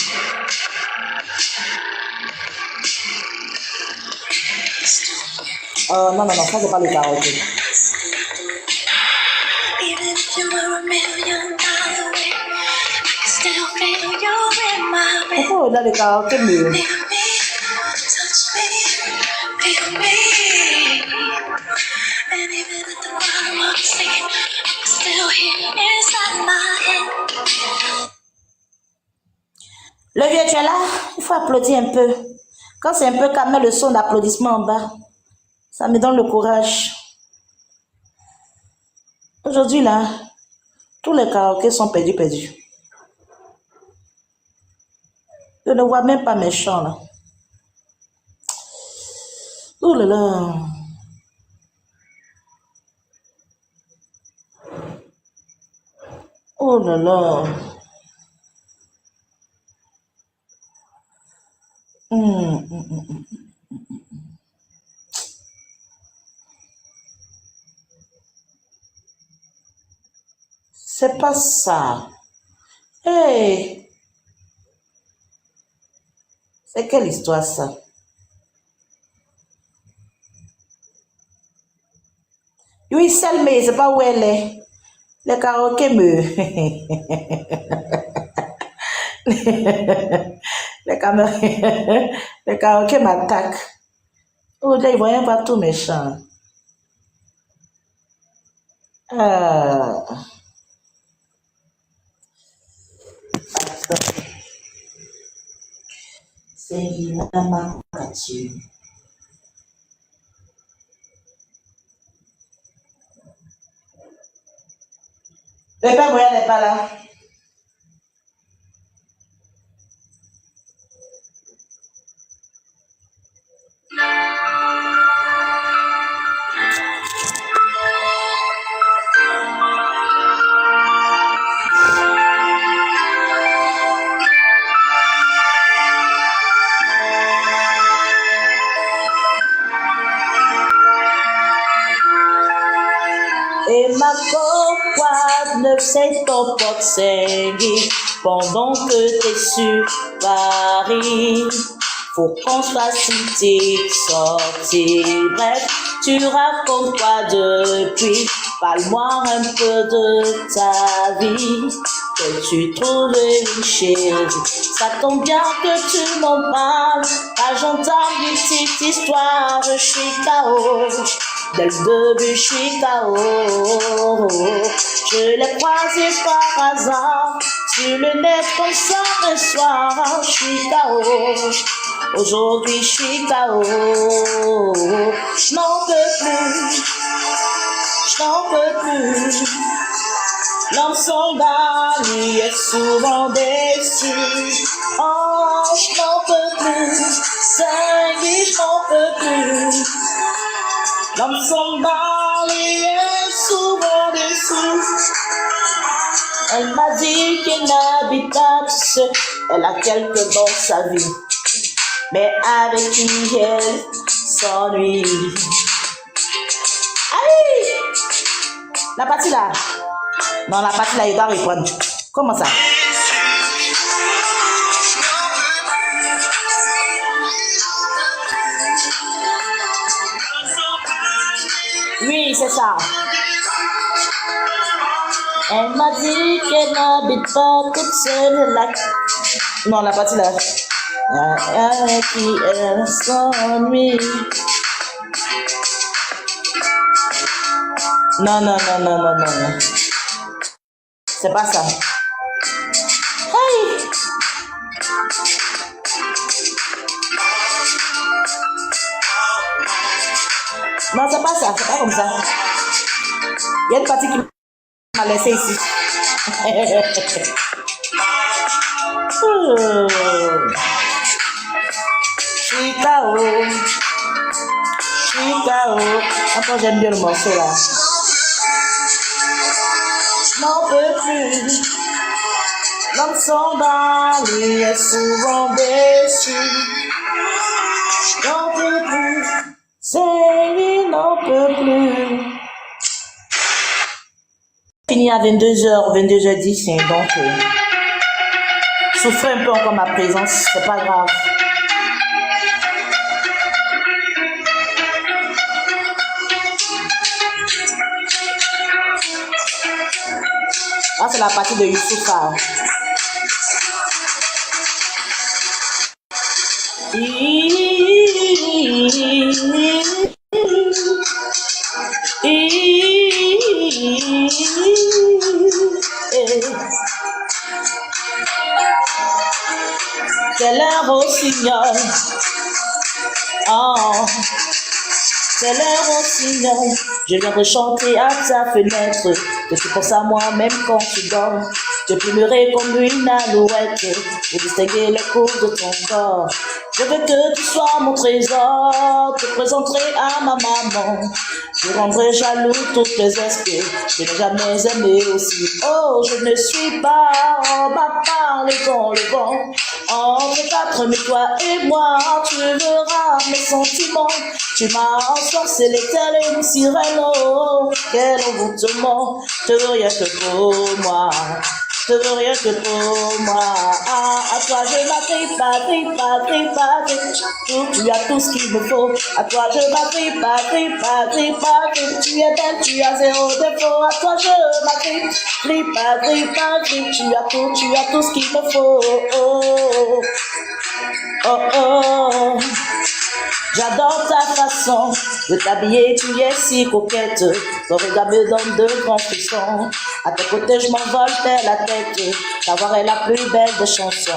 Non, ça c'est pas le karaoké. Pourquoi on a le karaoké mieux? Le vieux, tu es là? Il faut applaudir un peu. Quand c'est un peu calme, le son d'applaudissement en bas. Ça me donne le courage. Aujourd'hui, là, Tous les karaokés sont perdus. Je ne vois même pas mes chants là. Oh là là. Oh là là. Hum, hum, hum. C'est pas ça. Hey, c'est quelle histoire ça? Oui, Selmé, c'est pas où elle est. Les karaokés me. Les karaokés m'attaquent. Oh, là, ils voyaient pas tous mes chants. Ah. C'est évidemment gratuit. Le père Moya n'est pas là. Et ma pourquoi ne s'est-on pas saigné pendant que t'es sur Paris? Faut qu'on soit cité, sorti. Bref, tu racontes quoi depuis? Parle-moi un peu de ta vie. Que tu trouves une chérie. Ça tombe bien que tu m'en parles. Car j'entends une petite histoire. Je suis KO. Dès le début, je suis KO. Je l'ai croisé par hasard sur le net comme ça un soir. Je suis KO. Aujourd'hui, je suis KO. Je n'en peux plus. Je n'en peux plus. L'homme soldat, lui, est souvent déçu. Oh, je n'en peux plus. Seigneur, je n'en peux plus. L'homme soldat, lui, est souvent déçu. Elle m'a dit qu'elle n'habite pas tout seul. Elle a quelques dans sa vie, mais avec qui elle s'ennuie. Aïe! La partie là. Non, la partie là, il doit répondre. Comment ça? Oui, c'est ça. Elle m'a dit qu'elle n'habite pas toute seule là. Non, la partie là. Avec qui elle s'ennuie. Non. C'est pas ça. Hey! Non, c'est pas ça. C'est pas comme ça. Il y a une partie qui m'a laissé ici. Chicago. Attends, j'aime bien le morceau là. Je n'en peux plus. L'homme soldat, lui, est souvent déçu. Je n'en peux plus. C'est lui, n'en peut plus. Fini à 22h10, donc souffrez un peu encore ma présence, c'est pas grave. Ah, c'est la partie de Youssoufa. C'est l'heure au signal. Oh. c'est l'heure au signal. Je viendrai chanter à ta fenêtre, que tu penses à moi même quand tu dors. Je plumerai comme une alouette et distinguer les coups de ton corps. Je veux que tu sois mon trésor, te présenterai à ma maman. Je rendrai jaloux toutes les esprits, je n'ai jamais aimé aussi. Oh, je ne suis pas en ma part dans le vent. Entre quatre, mais toi et moi, tu verras mes sentiments. Tu m'as ensorcelé telle une sirène, oh, quel envoûtement. Je veux rien que pour moi. Je veux rien que pour moi. À toi je m'agrippe, agrippe, agrippe, agrippe. Tu as tout ce qu'il me faut. À toi je m'agrippe, agrippe, agrippe, agrippe. Tu es belle, tu as zéro défaut. À toi je m'agrippe, agrippe, agrippe, agrippe. Tu as tout ce qu'il me faut. Oh, oh, oh. J'adore ta façon de t'habiller, tu es si coquette. Ton regard me donne de grands frissons. À tes côtés, je m'envole vers la tête. Ta voix est la plus belle des chansons.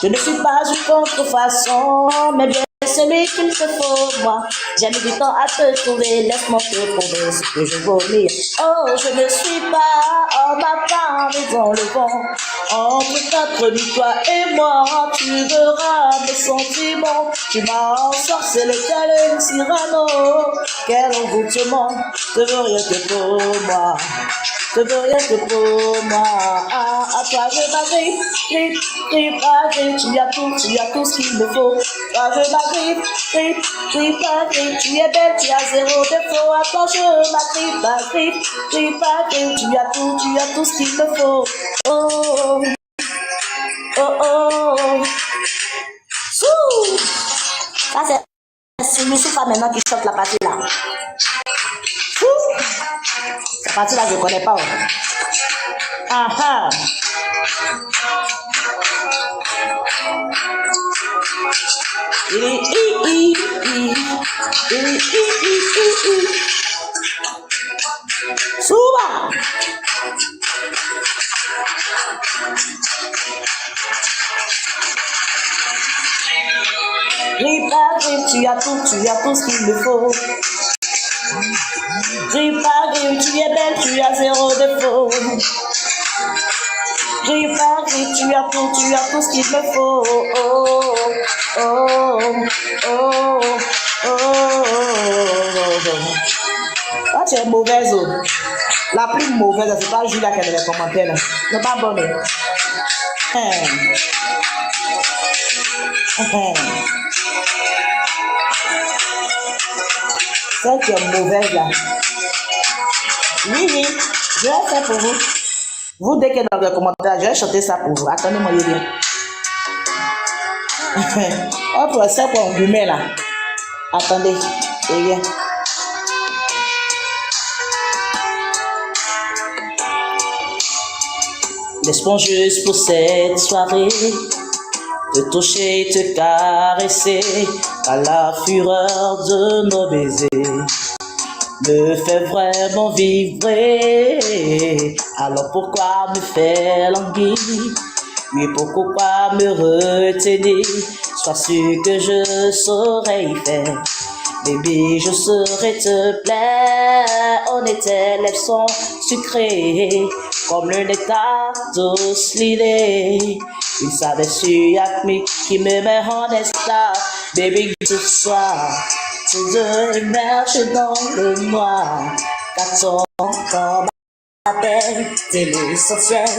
Je ne suis pas une contrefaçon, mais bien celui qu'il te faut, moi. J'ai mis du temps à te trouver, laisse-moi te prouver ce que je voulais. Oh, je ne suis pas en ma part dans le vent. Entre quatre nuits, toi et moi, tu verras mes sentiments. Tu m'as ensorcelé telle une sirène, oh, quel envoûtement. Je veux rien que pour moi. Je veux rien que pour moi. À toi je m'agrippe, grip, grip, grip. Tu as tout ce qu'il me faut. Toi je m'agrippe, grip, grip, grip. Tu es belle, tu as zéro défaut. À toi je m'agrippe, grip, grip, grip. Tu as tout ce qu'il me faut. Oh, oh, oh. Sous. Ça c'est Youssoufa maintenant qui chante la partie là. Cette partie là je ne connais pas. Ah ah. Suba. Grip à grip, tu as tout ce qu'il me faut. Grip à grip, tu es belle, tu as zéro défaut. Grip à grip, tu as tout ce qu'il me faut. Oh, oh, oh, oh, oh, oh. Ah, tu es mauvaise. La plus mauvaise, c'est pas Julia qui a les commentaires. C'est pas bonne. Celle qui est mauvaise là. Oui, je vais faire pour vous. Vous, dès qu'il est dans les commentaires, je vais chanter ça pour vous. Attendez-moi, il vient. Hop, c'est pour un guillemets là. Attendez, il vient. Laisse-moi juste pour cette soirée te toucher, te caresser à la fureur de nos baisers. Me fait vraiment vibrer. Alors pourquoi me faire languir? Oui, pourquoi me retenir? Sois sûr que je saurais y faire. Baby, je saurais te plaire. On était lèvres sont sucrées comme le nectar douce l'idée. Une saveur suave qui me met en état. Baby, ce soir, tous deux émergent dans le noir. Qu'attends comme appel de l'essentiel,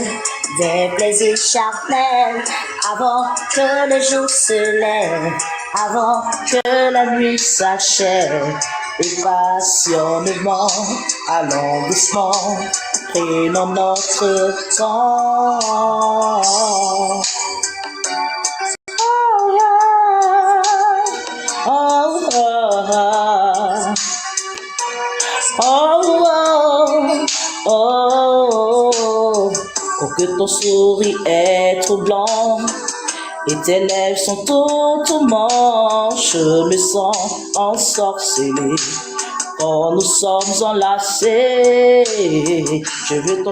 des plaisirs charnels. Avant que le jour se lève, avant que la nuit s'achève. Et passionnément, allons doucement, prenons notre temps. Oh, yeah. Oh, oh, oh, oh, oh, oh, que ton sourire est troublant et tes lèvres sont tourments. Je me sens ensorcelé quand nous sommes enlacés. Je veux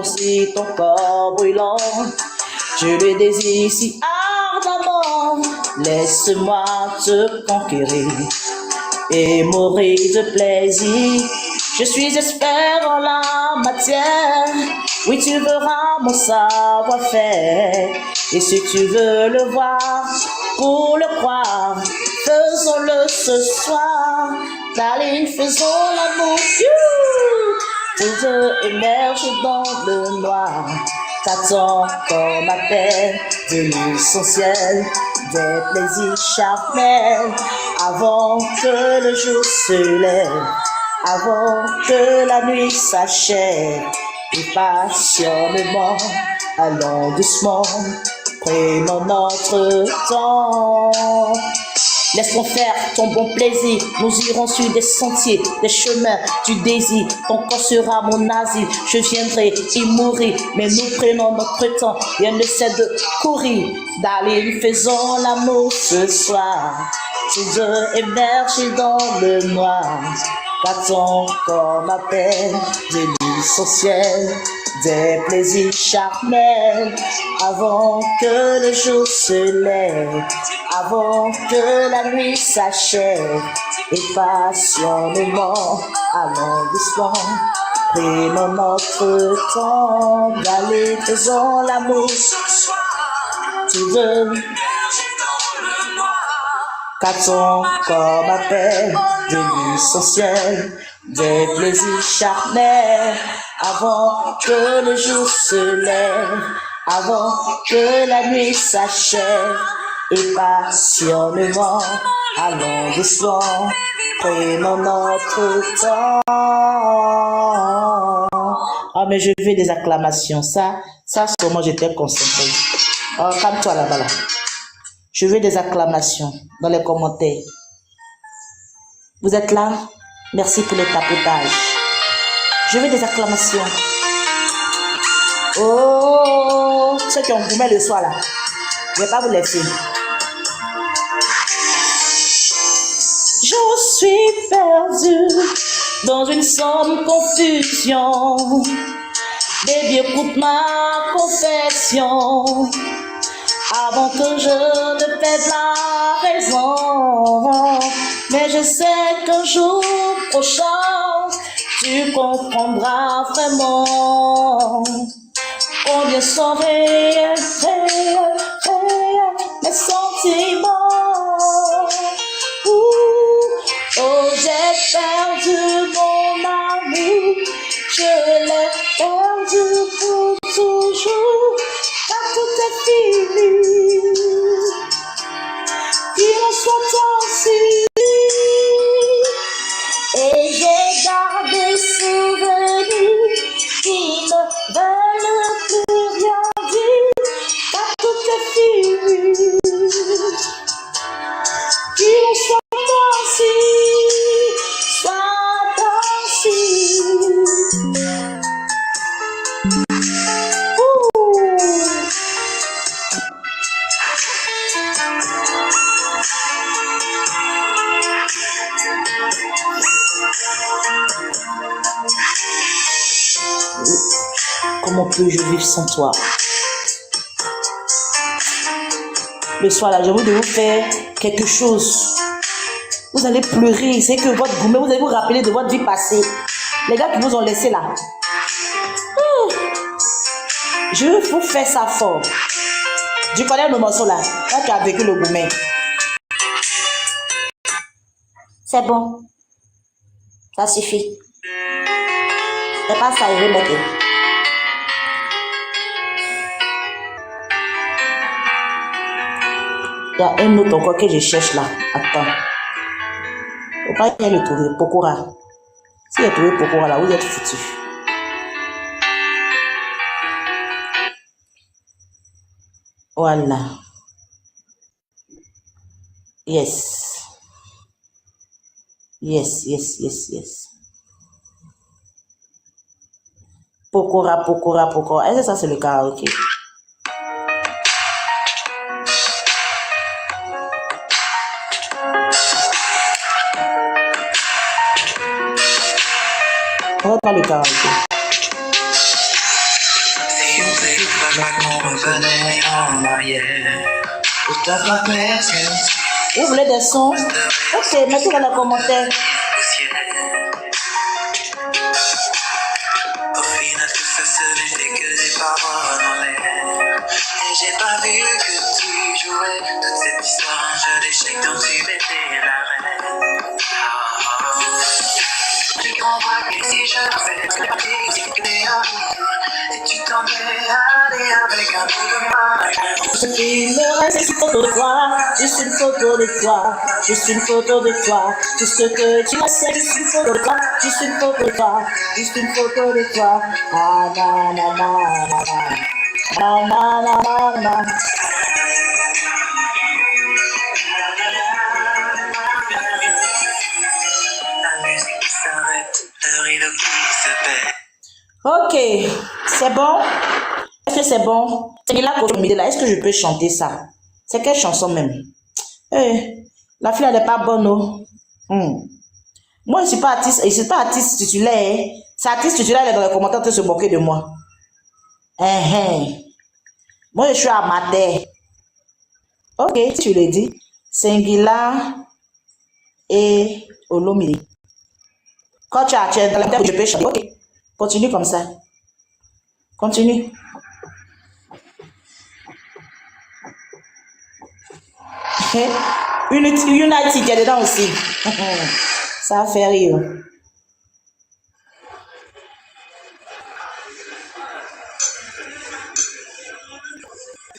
ton corps brûlant, je le désire si ardemment. Laisse-moi te conquérir et mourir de plaisir. Je suis expert en la matière, oui tu verras mon savoir-faire. Et si tu veux le voir, pour le croire, faisons-le ce soir. Allez, faisons l'amour, tous deux émergent dans le noir. T'attends qu'on m'appelle de l'essentiel des plaisirs charnels, avant que le jour se lève, avant que la nuit s'achève. Et passionnément, allons doucement, prenons notre temps. Laisse-moi faire ton bon plaisir, nous irons sur des sentiers, des chemins du désir. Ton corps sera mon asile, je viendrai y mourir, mais nous prenons notre temps, rien ne sait de courir. D'aller, faisons l'amour ce soir, tous deux émergés dans le noir. Car ton corps m'appelle de l'essentiel des plaisirs charnels, avant que le jour se lève, avant que la nuit s'achève. Et passionnément, allons doucement, prenons notre temps. Allez, faisons l'amour tous deux. Car ton corps m'appelle de l'essentiel des plaisirs charnels, avant que le jour se lève, avant que la nuit s'achève. Et passionnément, allons doucement, prenons notre temps. Ah, mais je veux des acclamations, ça c'est comment j'étais concentré. Oh, calme-toi là-bas là. Je veux des acclamations dans les commentaires. Vous êtes là? Merci pour le tapotage. Je veux des acclamations. Oh, ceux qui ont goumé le soir là, je ne vais pas vous laisser. Je suis perdu dans une sombre confusion. Baby, écoute ma confession, avant que je ne perde la raison. Mais je sais qu'un jour prochain, tu comprendras vraiment combien sont réels mes sentiments. Oh, j'ai perdu mon amour, je l'ai perdu pour toujours, car tout est fini. Qu'il en soit ainsi. Et j'ai gardé souvenirs qui ne veulent plus rien dire, car tout est fini. Qu'il en soit ainsi, soit ainsi. Comment peux-je vivre sans toi? Le soir là, j'ai envie de vous faire quelque chose. Vous allez pleurer, c'est que votre gourmet, vous allez vous rappeler de votre vie passée. Les gars qui vous ont laissé là. Je vais vous faire ça fort. Tu connais le morceau là? Là, tu as vécu le gourmet. C'est bon. Ça suffit. C'est pas ça, il veut mettre. Il y a un autre encore que je cherche là. Attends. Faut pas y aller le trouver. Pokora. Si vous trouvez Pokora là, vous êtes foutu. Voilà. Yes. Yes, yes, yes, yes. Pokora, Pokora, Pokora. Est-ce que ça c'est le karaoké? On va pas le karaoké. Si on s'écrase, qu'on revenait en arrière. Tout à fait, Vous voulez des sons? Ok, mettez dans les commentaires. Au final, tout ça, ce n'était que des paroles en l'air. Et j'ai pas vu que tu jouais toute cette histoire, un jeu d'échecs dont tu étais la reine. Tu comprends que si je fais la partie, c'est que t'es amour. Et tu t'en es allé avec un bout de moi. Ce qui me reste, c'est une photo de toi, juste une photo de toi, juste une photo de toi. Tout ce que tu as, c'est juste une photo de toi, juste une photo de toi, juste une photo de toi. Ah, na, na, na, na, na, na, na, na, na. La musique qui s'arrête, le rideau qui se baisse. Ok, c'est bon? Est-ce que c'est bon? C'est là pour me là. Est-ce que je peux chanter ça? C'est quelle chanson même? La fille, elle n'est pas bonne, non? Moi, je ne suis pas artiste titulaire. Hein. C'est artiste titulaire, elle est dans les commentaires de se moquer de moi. Moi, je suis amateur. Ok, tu l'as dit. Singila et Olomide. Quand tu as dans la tête, je peux chanter. Ok, continue comme ça. Continue. Unity qui est dedans aussi. Ça fait rire.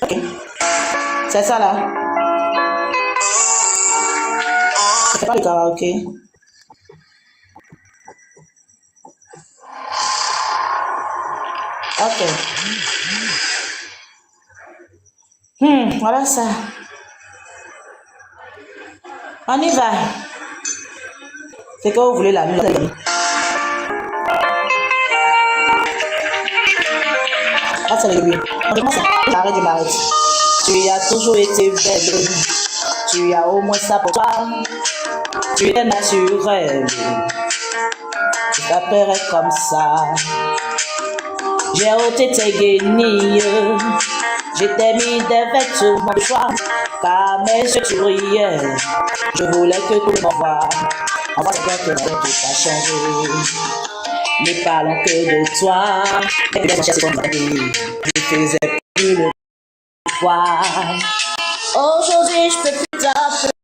Ok. C'est ça là. C'est pas le karaoké. Ok. Voilà ça. On y va. C'est que vous voulez la musique. Ah, c'est le début. On commence à arrête de m'arrêter. Tu as toujours été belle. Tu as au moins ça pour toi. Tu es naturelle. Je t'appellerai comme ça. J'ai ôté tes guenilles. Je t'ai mis des vêtements de choix. Car mes yeux tu brillais. Je voulais que tu m'envoies. En voit que tout a changé. Ne parlons que de toi. Et puis, je ton mari. Je faisais plus le poids. Aujourd'hui, je peux plus t'appeler.